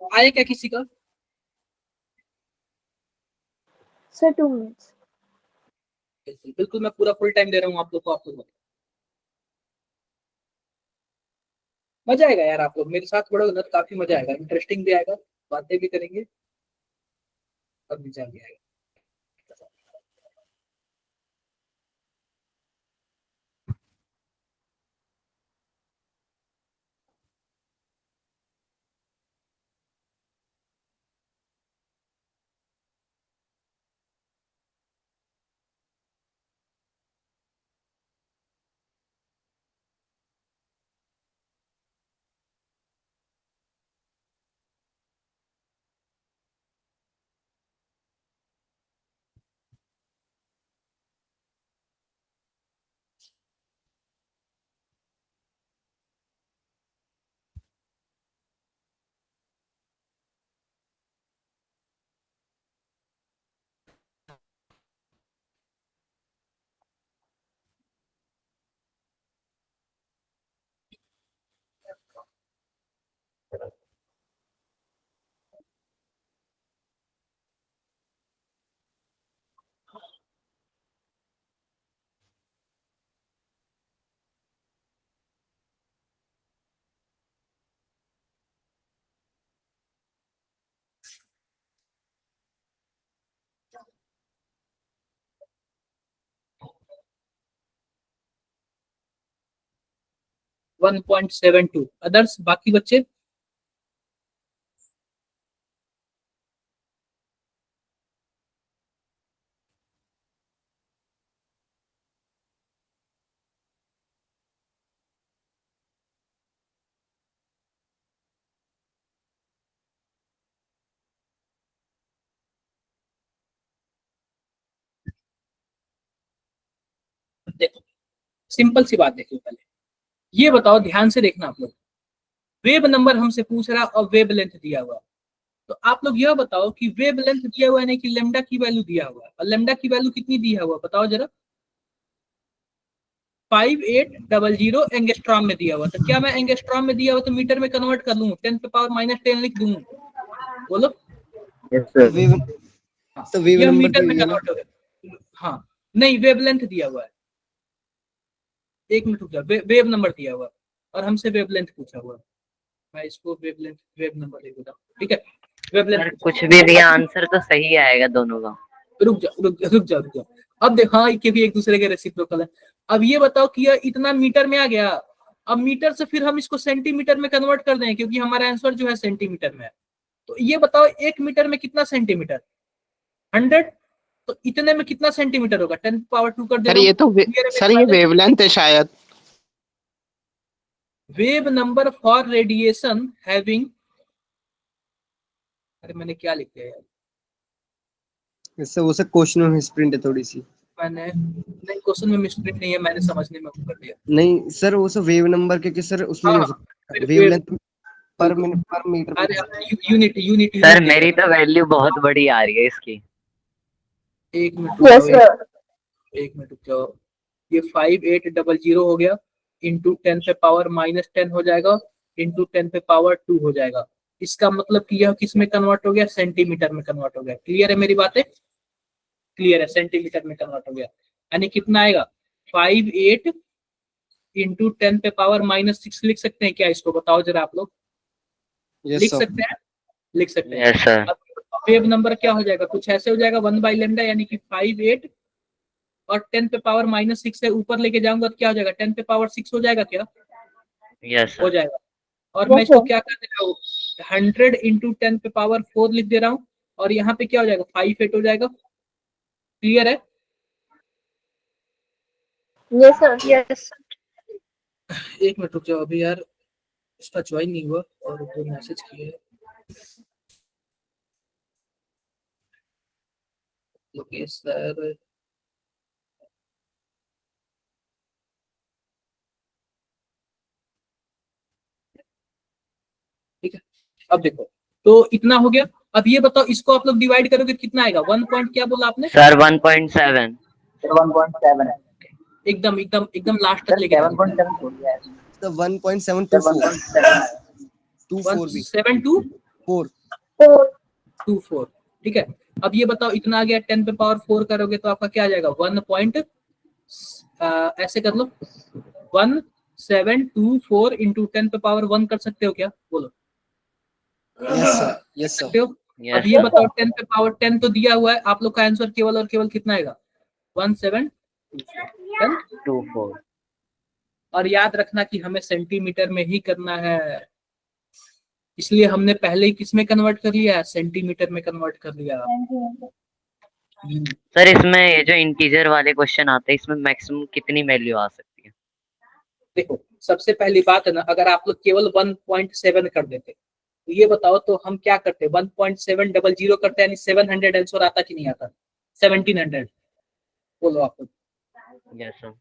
आए क्या किसी का? Sir 2 minutes. बिल्कुल बिल्कुल, मैं पूरा फुल टाइम दे रहा हूँ आप लोग को। आप लोग मजा आएगा यार, आप लोग मेरे साथ पढ़ोगे ना तो काफी मजा आएगा, इंटरेस्टिंग भी आएगा, बातें भी करेंगे और मजा भी आएगा। 1.72 अदर्स, बाकी बच्चे। सिंपल सी बात देखिए पहले, ये बताओ, ध्यान से देखना आप लोग, वेव नंबर हमसे पूछ रहा और वेव लेंथ दिया हुआ, तो आप लोग यह बताओ कि वेव लेंथ दिया हुआ है नहीं कि लेमडा की वैल्यू दिया हुआ है, और लेमडा की वैल्यू कितनी दिया हुआ बताओ जरा, 5800 एंगस्ट्रॉम में दिया हुआ, तो क्या मैं एंगस्ट्रॉम में दिया हुआ तो मीटर में कन्वर्ट कर लूं, 10⁻⁻10 लिख दूं, बोलो। Yes sir. वेव तो वेव यह नंबर मीटर में दे दिया ना। कन्वर्ट हो गया, हाँ नहीं वेवलेंथ दिया हुआ है, एक मिनट रुक जाओ, वेव नंबर दिया हुआ है और हमसे वेवलेंथ पूछा हुआ है, मैं इसको वेवलेंथ वेव नंबर लिख देता हूँ, ठीक है। सर वेवलेंथ कुछ भी दिया आंसर तो सही आएगा दोनों का। रुक जाओ, अब देखो, हाँ क्योंकि एक दूसरे के रेसिप्रोकल है। अब ये बताओ कि यह इतना मीटर में आ गया, अब मीटर से फिर हम इसको सेंटीमीटर में कन्वर्ट कर दें क्योंकि हमारा आंसर जो है सेंटीमीटर में है, तो ये बताओ 1 मीटर में कितना सेंटीमीटर, 100, तो इतने में कितना सेंटीमीटर होगा, 10⁻2 कर दे सर रहा ये हूँ। तो सर ये वेवलेंथ है शायद। Wave number for radiation having, अरे मैंने क्या लिख दिया यार, इससे वो सब क्वेश्चन में मिसप्रिंट है थोड़ी सी। मैंने नहीं, क्वेश्चन में मिस्प्रिंट नहीं है, मैंने समझने में वो कर दिया। नहीं सर वो सब वेव नंबर के सर उसमें हाँ नहीं हो हाँ, सकता, वेवलेंथ पर बिल्कुल। मिनट पर मीटर में। अरे यूनिट यूनिट सर यूनिट मेरी देगा तो वैल्यू बहुत बड़ी आ रही है इसकी। एक मिनट रुक यस जाओ, सर। एक मिनट रुक जाओ, ये 5800 हो गया, इंटू 10⁻⁻10 हो जाएगा, इंटू 10⁻2 हो जाएगा, इसका मतलब कि यह किस में कन्वर्ट हो गया, सेंटीमीटर में कन्वर्ट हो गया। क्लियर है मेरी बातें, क्लियर है, सेंटीमीटर में कन्वर्ट हो गया, यानी कितना आएगा 58 इंटू 10⁻⁻6 लिख सकते हैं क्या, इसको बताओ जरा आप लोग, यस लिख सर। सकते हैं, लिख सकते हैं। Yes sir. अब वेव नंबर क्या हो जाएगा, कुछ ऐसे हो जाएगा 1/λ, यानी कि 58 और 10⁻⁻6 से ऊपर लेके जाऊंगा तो क्या हो जाएगा, 10⁻6 हो जाएगा क्या, यस हो सर। जाएगा। और मैं यस इसको सर। क्या कर दे रहा हूँ, 100 इंटू 10⁻4 लिख दे रहा हूँ, और यहाँ पे क्या हो जाएगा 58 हो जाएगा। क्लियर है, यस सर। यस। एक मिनट रुक जाओ, अभी यार इसका ज्वाइन नहीं हुआ और वो मैसेज किए लोकेश सर, ठीक है। अब देखो, तो इतना हो गया, अब ये बताओ इसको आप लोग डिवाइड करोगे तो कितना आएगा, 1 पॉइंट क्या बोला आपने, सर 1.7। सर 1.7 है। एकदम एकदम एकदम लास्ट तक सर लेके जाना, 7.7 छोड़ दिया है। तो सर 1.724 1.7 है। 24 भी 17224, 4। ठीक है। अब ये बताओ इतना आ गया, 10⁻4 करोगे तो आपका क्या आ जाएगा 1 पॉइंट, ऐसे कर लो 1724 इंटू 10⁻1 कर सकते हो क्या, बोलो, यस सर। यस सकते सर। हो। अब यस ये सर। बताओ 10⁻10 तो दिया हुआ है, आप लोग का आंसर केवल और केवल कितना आएगा 1724, 24। और याद रखना कि हमें सेंटीमीटर में ही करना है, इसलिए हमने पहले ही किस में कन्वर्ट कर लिया, सेंटीमीटर में कन्वर्ट कर लिया। सर इसमें ये जो इंटीजर वाले क्वेश्चन आते हैं इसमें मैक्सिमम कितनी वैल्यू आ सकती है? देखो सबसे पहली बात है ना, अगर आप लोग केवल 1.7 कर देते तो ये बताओ तो हम क्या करते, 1.700 करते, यानी 700 आंसर आता कि नहीं आता, 1700, बोलो आप लोग। Yes sir.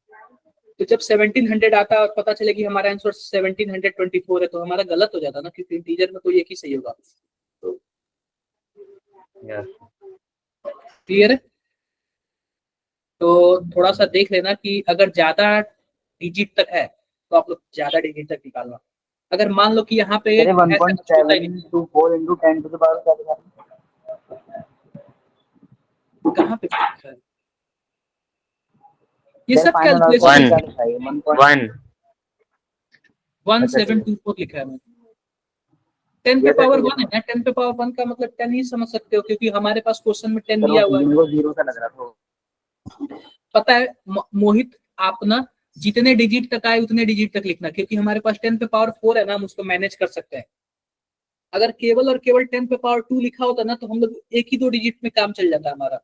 तो जब 1700 आता और पता चले कि हमारा आंसर 1724 है तो हमारा गलत हो जाता ना, क्योंकि इंटीजर में कोई एक ही सही होगा। तो यस। क्लियर है, तो थोड़ा सा देख लेना कि अगर ज्यादा डिजिट तक है तो आप लोग ज्यादा डिजिट तक निकालना, अगर मान लो कि यहाँ पे सर ऐसा कुछ होता ही नहीं, 1.724 इंटू 10 टू द पावर क्या होगा? कहाँ पे लिखा है? ये सर सब फाइनल आंसर कैलकुलेशन क्या लिखा है? 1। 1724 लिखा है मैंने, 10 पे ये सर पावर ठीक 1 है है। ना, 10 पे पावर 1 का मतलब 10 ही समझ सकते हो, क्योंकि हमारे पास क्वेश्चन में 10 सर वो दिया हुआ है। मेरे को जीरो सा लग रहा था। पता है मोहित, आप ना जितने डिजिट तक आए उतने डिजिट तक लिखना, क्योंकि हमारे पास 10 पे पावर 4 है ना, हम उसको मैनेज कर सकते हैं। अगर केवल और केवल 10 पे पावर 2 लिखा होता ना तो हम लोग एक ही 2 डिजिट में काम चल जाता हमारा।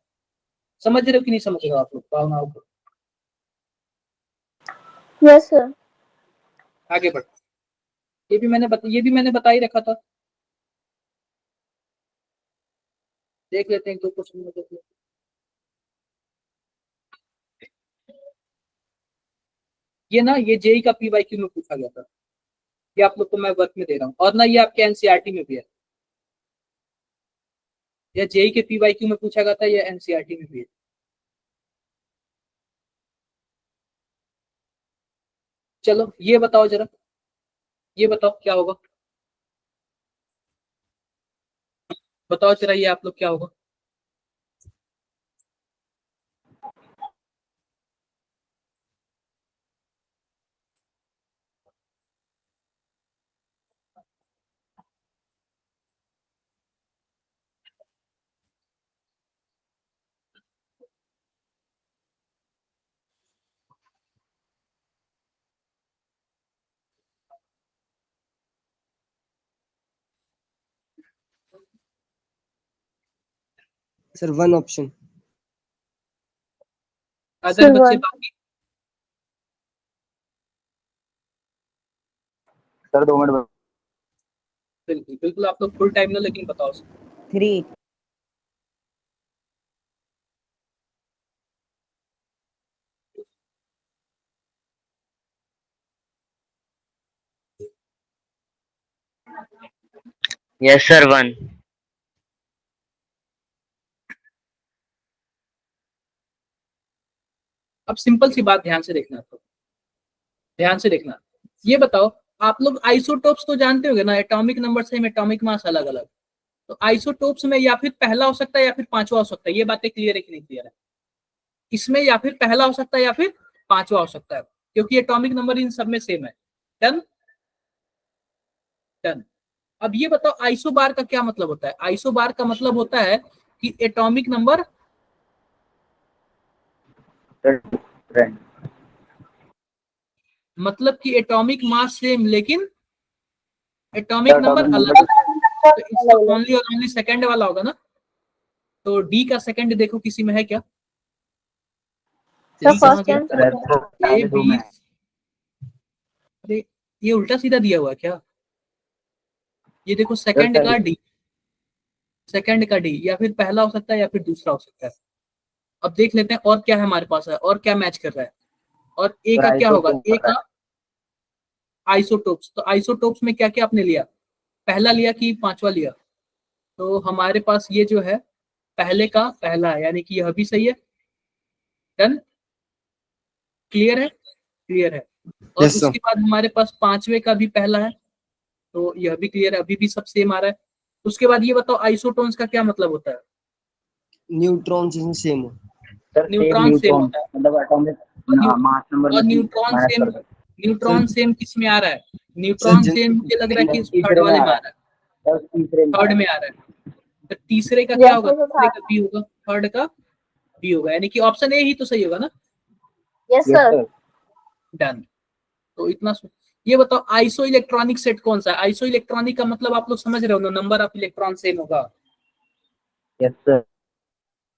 समझ रहे हो कि नहीं समझ रहे हो आप लोग भावनाओं को? Yes sir. आगे बढ़, ये भी मैंने बता ही रखा था, देख लेते हैं 2 क्वेश्चन में, देख लेते हैं। ये ना ये जेई का पीवाईक्यू में पूछा गया था, ये आप लोग को मैं वर्क में दे रहा हूँ, और ना ये आपके एनसीईआरटी में भी है, या जेई के पीवाईक्यू में पूछा गया था, या एनसीईआरटी में भी है। चलो ये बताओ जरा, ये बताओ क्या होगा, बताओ जरा ये आप लोग क्या होगा। Sir one option. Other Sir, बच्चे one. बाकी, सर 2 मिनट। बिल्कुल बिल्कुल आप लोग फुल टाइम लो, लेकिन बताओ। 3. Yes, sir. 1. अब सिंपल सी बात ध्यान से देखना, तो ध्यान से देखना, ये बताओ आप लोग आइसोटोप्स तो जानते होंगे ना, atomic number same, atomic mass अलग अलग। तो आइसोटोप्स में या फिर पहला हो सकता है या फिर पांचवा हो सकता है, ये बातें क्लियर है कि नहीं क्लियर है? इसमें या फिर पहला हो सकता है या फिर पांचवा हो सकता है, क्योंकि एटॉमिक नंबर इन सब में सेम है। Done done. अब ये बताओ आइसोबार का क्या मतलब होता है? आइसोबार का मतलब होता है कि एटॉमिक नंबर, फ्रेंड। मतलब कि एटॉमिक मास सेम लेकिन एटॉमिक नंबर एटॉमिक अलग नंबर। अलग। तो इसका अलग अलग। ओनली और ओनली सेकंड वाला होगा ना। तो डी का सेकंड देखो किसी में है क्या? सर डी कहाँ फर्स्ट गया? And sir second. तो ए पहले 2 में बी, है। अरे ये उल्टा सीधा दिया हुआ है क्या? ये देखो सर सेकंड का पहले। डी, सेकंड का डी, या फिर पहला हो सकता है या फिर दूसरा हो सकता है। अब देख लेते हैं और क्या है हमारे पास है, और क्या मैच कर रहा है, और ए सर का क्या होगा? आइसोटोप ए पता का आइसोटोप्स। तो आइसोटोप्स में क्या क्या आपने लिया? पहला लिया कि पांचवा लिया? तो हमारे पास ये जो है पहले का पहला है, यानी कि यह भी सही है। डन, क्लियर है? क्लियर है। और यस सर। उसके बाद हमारे पास पांचवे का भी पहला है, तो यह भी क्लियर है, अभी भी सब सेम आ रहा है। उसके बाद ये बताओ आइसोटोन्स का क्या मतलब होता है? न्यूट्रॉन सेम हो। Sir same neutron same neutron होता है, मतलब एटॉमिक और मास नंबर और में से न्यूट्रॉन माइनस सेम, कर दो। न्यूट्रॉन सर सेम किस में आ रहा है? सर न्यूट्रॉन सेम मुझे लग रहा है कि इस थर्ड तीसरे में वाले आ में रहा आ है। रहा है, सर तीसरे में आ थर्ड रहा में आ रहा है। तो तीसरे का क्या यस होगा? सर तीसरे था। का बी होगा, थर्ड का बी होगा, यानी कि ऑप्शन ए ही तो सही होगा ना। यस है। Yes sir. सर। डन। तो इतना ये बताओ आइसो इलेक्ट्रॉनिक सेट कौन सा है? आइसो इलेक्ट्रॉनिक का मतलब आप लोग समझ रहे हो ना, नंबर ऑफ इलेक्ट्रॉन सेम होगा। Yes sir.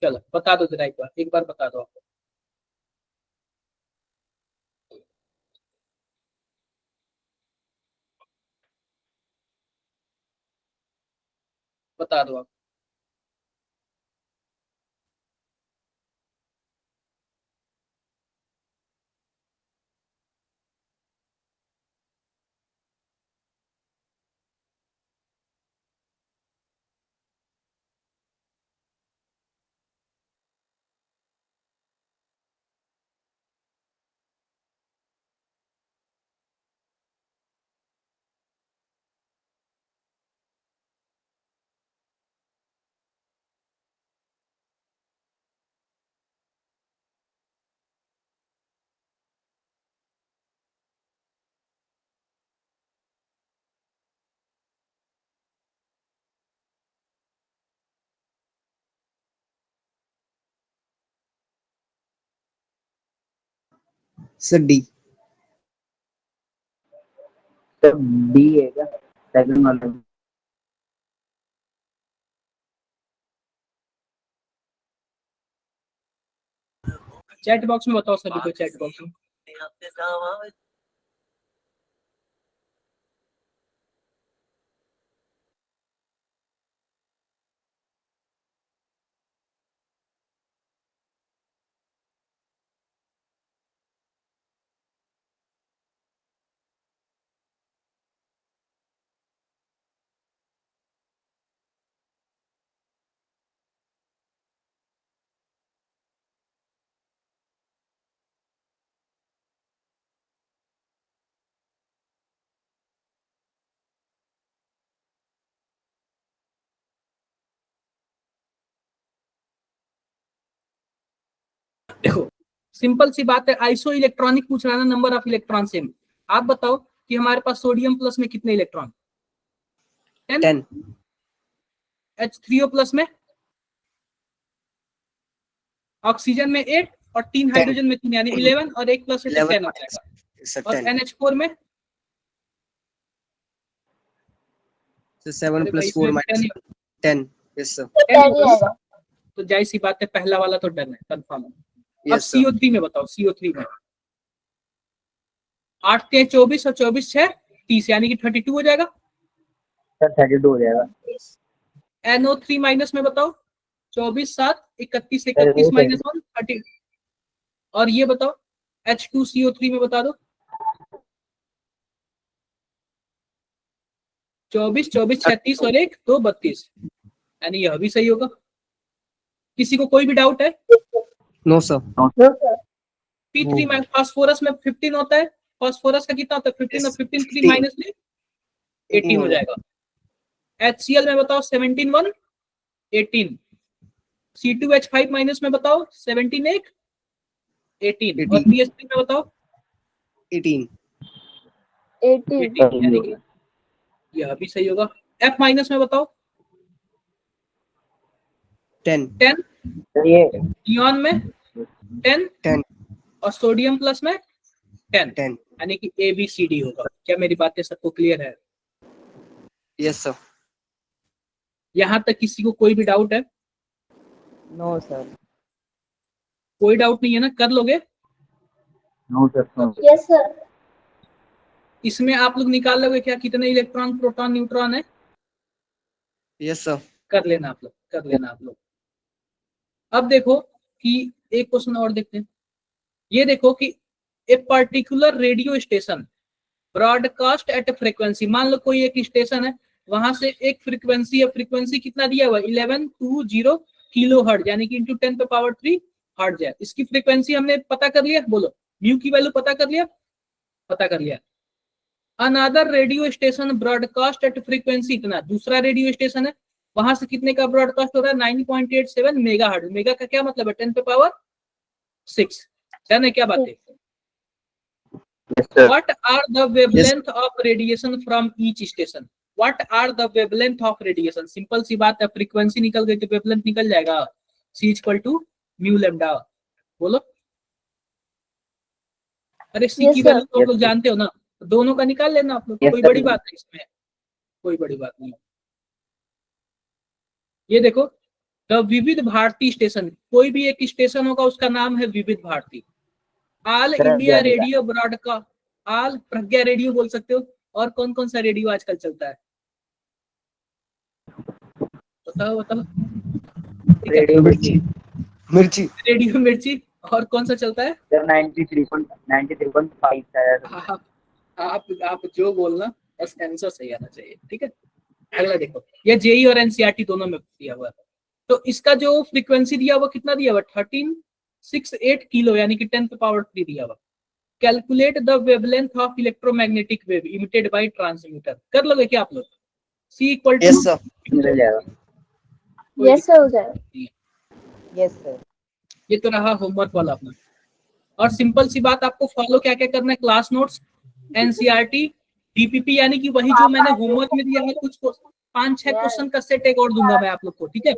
चलो बता दो जरा, एक बार बता दो आप, बता दो आप। Sir D. सर डी है क्या सेकंड वाला? चैट बॉक्स में बताओ सभी को, चैट बॉक्स में। सिंपल सी बात है, आइसो इलेक्ट्रॉनिक पूछ रहा है ना, नंबर ऑफ इलेक्ट्रॉन सेम। आप बताओ कि हमारे पास सोडियम प्लस में कितने इलेक्ट्रॉन? 10 H3O प्लस में, ऑक्सीजन में 8 और 3 हाइड्रोजन में 3 यानी 11 और 1 प्लस 10 हो जाएगा। और 10 NH4 में so 7 अरे plus भाई 4 इसमें minus 10 10 yes sir 10 होगा। तो जाहिर सी बात है पहला वाला तो डन है, कंफर्म है। अब yes sir CO3 में बताओ, CO3 में 8 3 24 और 24 6 30 यानी कि 32 हो जाएगा। सर 32 हो जाएगा। NO3 माइनस में बताओ, 24 7 31 सर, 31 वो माइनस 1 30। और ये बताओ H2CO3 में बता दो, 24 24 36 और 1 2 32 यानी यह भी सही होगा। किसी को कोई भी डाउट है? no sir P3 में फास्फोरस में 15 होता है, फास्फोरस का कितना होता है? 15 और 15 3 माइनस में 18 हो जाएगा। HCl में बताओ 17 1 18, C2H5 माइनस में बताओ 17 1 18 और PS3 में बताओ 18 18 यानी कि यह भी सही होगा। F माइनस में बताओ 10 10, सर ये नियॉन में 10 10 और सोडियम प्लस में 10 10 यानी कि ABCD होगा। क्या मेरी बातें सबको क्लियर है? yes sir यहाँ तक किसी को कोई भी डाउट है? No sir. कोई डाउट नहीं है ना? कर लोगे? No sir yes sir. इसमें आप लोग निकाल लोगे क्या कितने इलेक्ट्रॉन प्रोटॉन न्यूट्रॉन है? yes sir कर लेना आप लोग, कर लेना आप लोग। अब देखो कि एक क्वेश्चन और देखते हैं। ये देखो कि a particular radio station broadcast at frequency, मान लो कोई एक स्टेशन है, वहां से एक फ्रीक्वेंसी है, फ्रीक्वेंसी कितना दिया हुआ? 1120 किलो हर्ट्ज यानी कि इंटू 10⁻³ हर्ट्ज है। इसकी फ्रीक्वेंसी हमने पता कर लिया, बोलो म्यू की वैल्यू पता कर लिया? पता कर लिया। Another radio station broadcast at frequency इतना, दूसरा रेडियो स्टेशन है, वहां से कितने का ब्रॉडकास्ट हो रहा है? 9.87 मेगा हर्ट्ज। मेगा का क्या मतलब है? 10⁻6। डन है? क्या बात है? What are the wavelength of radiation from each station? What are the wavelength of radiation? Simple सी बात है, फ्रीक्वेंसी निकल गई तो वेवलेंथ निकल जाएगा। C = mu lambda. बोलो। अरे C की वैल्यू तो आप लोग जानते हो ना, दोनों का निकाल लेना आप लोग, कोई बड़ी बात नहीं इसमें, कोई बड़ी बात नहीं। ये देखो द विविध भारती स्टेशन, कोई भी एक स्टेशन होगा उसका नाम है Vividh Bharati. All India Radio broadcast, all प्रज्ञा रेडियो बोल सकते हो। और कौन कौन सा रेडियो आजकल चलता है? बताओ बताओ। रेडियो मिर्ची मिर्ची रेडियो मिर्ची। और कौन सा चलता है? सर 93.5 है। आप जो बोलना बस आंसर सही आना चाहिए, ठीक है। अगला देखो, ये जेई और एनसीईआरटी दोनों में दिया हुआ है। तो इसका जो फ्रीक्वेंसी दिया हुआ कितना दिया हुआ? 1368 किलो यानी कि 10⁻³ दिया हुआ। Calculate the wavelength of electromagnetic wave emitted by transmitter. कर लोगे क्या आप लोग? C = yes sir मिल जाएगा। यस सर हो जाएगा। Yes sir. ये तो रहा होमवर्क वाला अपना। और सिंपल सी बात, आपको फॉलो क्या क्या करना है? क्लास नोट्स, एनसीईआरटी, डीपीपी यानी कि वही जो मैंने होमवर्क में दिया है, कुछ 5-6 क्वेश्चन का सेट एक और दूंगा मैं आप लोग को, ठीक है।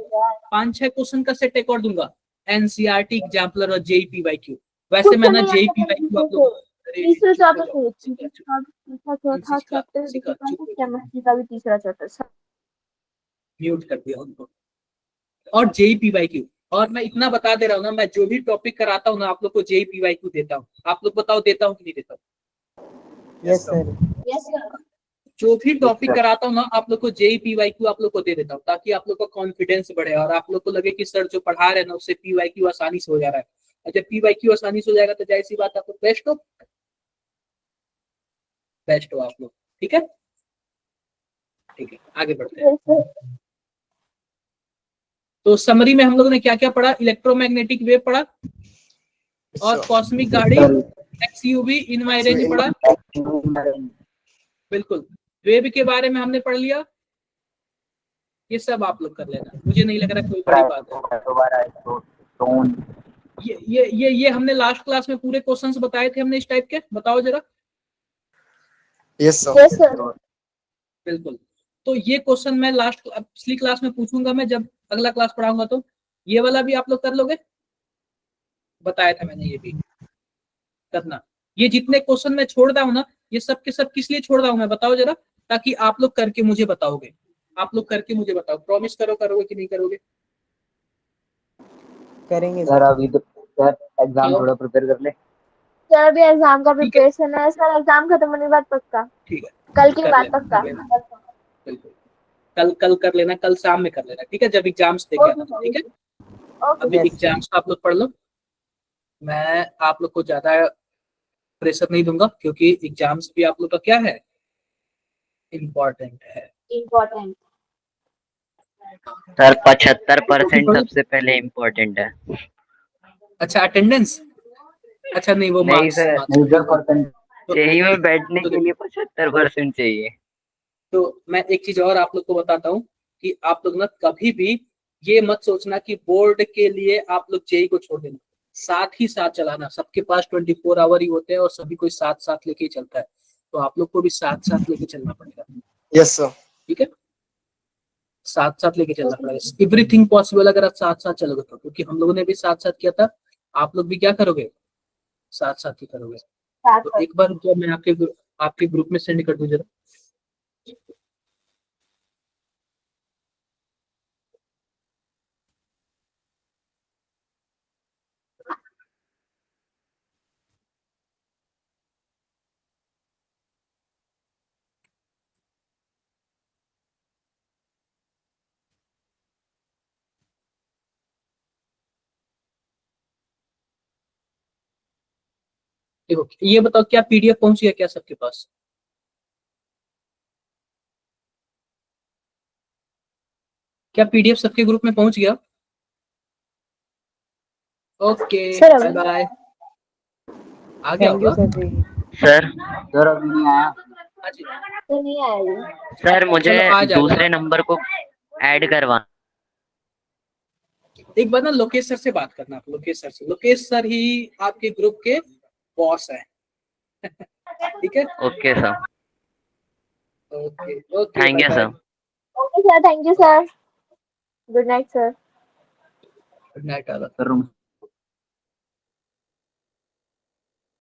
5-6 क्वेश्चन का सेट एक और दूंगा, एनसीईआरटी, एग्जाम्पलर और जेईपीवाईक्यू। वैसे मैं ना जेईपीवाईक्यू आप लोग तीसरा चैप्टर केमिस्ट्री का भी तीसरा चैप्टर म्यूट कर दिया उनको। और जेईपीवाईक्यू, और मैं इतना बता दे रहा हूँ ना, मैं जो भी टॉपिक कराता हूँ ना आप लोग को जेईपीवाईक्यू देता हूँ। आप लोग बताओ देता हूँ कि नहीं देता हूँ? Yes sir. Yes sir. जो भी टॉपिक कराता हूँ ना आप लोग को जेईपीवाईक्यू आप लोग को दे देता हूँ, ताकि आप लोग का कॉन्फिडेंस बढ़े और आप लोग को लगे कि सर जो पढ़ा रहे हैं ना उससे पीवाईक्यू आसानी से हो जा रहा है। और जब पीवाईक्यू आसानी से हो जाएगा तो जाहिर सी बात आप लोग बेस्ट हो आप लोग, ठीक है। ठीक है, आगे बढ़ते हैं। तो समरी में हम लोग ने क्या क्या पढ़ा? इलेक्ट्रोमैग्नेटिक वेव पढ़ा और कॉस्मिक गाड़ी, एक्सयूवी, इनवायरेंज पढ़ा। बिल्कुल, वेव के बारे में हमने पढ़ लिया। ये सब आप लोग कर लेना, मुझे नहीं लग रहा कोई बड़ी बात है। ये हमने लास्ट क्लास में पूरे क्वेश्चंस बताए थे हमने इस टाइप के, बताओ जरा। Yes sir. Yes sir. बिल्कुल। तो ये क्वेश्चन मैं लास्ट पिछली क्लास में पूछूंगा, मैं जब अगला क्लास पढ़ाऊंगा तो ये वाला भी आप लोग कर लोगे, बताया था मैंने ये भी करना। ये जितने क्वेश्चन मैं छोड़ रहा हूँ ना, ये सब के सब किस लिए छोड़ रहा हूँ मैं, बताओ जरा, ताकि आप लोग करके मुझे बताओगे। आप लोग करके मुझे बताओ, प्रॉमिस करो करोगे कि नहीं करोगे। करेंगे सर अभी तो सर एग्जाम चलो। थोड़ा प्रिपेयर कर ले। सर अभी एग्जाम का ठीक है। प्रिपरेशन है सर, एग्जाम खत्म होने के बाद पक्का, ठीक है, कल के कर बाद लेना, पक्का। ठीक है। बिल्कुल, कल कर लेना, कल शाम में कर लेना, ठीक है, जब एग्जाम्स देके आना, ठीक है। ओके अभी Yes, एग्जाम्स आप लोग पढ़ लो, मैं आप लोग को ज्यादा प्रेशर नहीं दूंगा, क्योंकि एग्जाम्स भी आप लोग का क्या है, इम्पोर्टेंट है। इम्पोर्टेंट। सर 75% सबसे पहले इम्पोर्टेंट है। अच्छा, अटेंडेंस, अच्छा नहीं वो नहीं मार्क्स सर, नहीं सर परसेंट। जेई में बैठने तो के लिए 75% चाहिए। तो मैं एक चीज और आप लोग को बताता हूँ कि आप लोग ना कभी भी ये मत सोचना कि बोर्ड के लिए आप लोग जेई को छोड़ देना, साथ ही साथ चलाना। सबके पास 24 आवर ही होते हैं और सभी कोई साथ साथ लेके ही चलता है, तो आप लोग को भी साथ साथ लेके चलना पड़ेगा, यस सर। ठीक है। साथ साथ लेके चलना पड़ेगा, एवरीथिंग पॉसिबल अगर आप साथ साथ चलोगे तो, क्योंकि हम लोगों ने भी साथ साथ किया था, आप लोग भी क्या करोगे, साथ साथ ही करोगे। तो एक बार जो मैं आपके ग्रुप में सेंड कर दूं जरा। देखो ये बताओ, क्या पीडीएफ पहुंच गया क्या सबके पास? क्या पीडीएफ सबके ग्रुप में पहुंच गया? Okay, sir bye bye. आ गया थैंक यू होगा। सर जी। सर सर अभी नहीं आया। हाँ जी। तो नहीं आया ये। सर मुझे चलो आ जाएगा। दूसरे नंबर को ऐड करवा। एक बार ना लोकेश सर से बात करना, आप लोकेश सर से, लोकेश सर ही आपके ग्रुप के बॉस है। ठीक है, okay sir, okay okay, thank bye you bye. Sir. Okay sir, thank you sir, good night sir. Good night. Sir room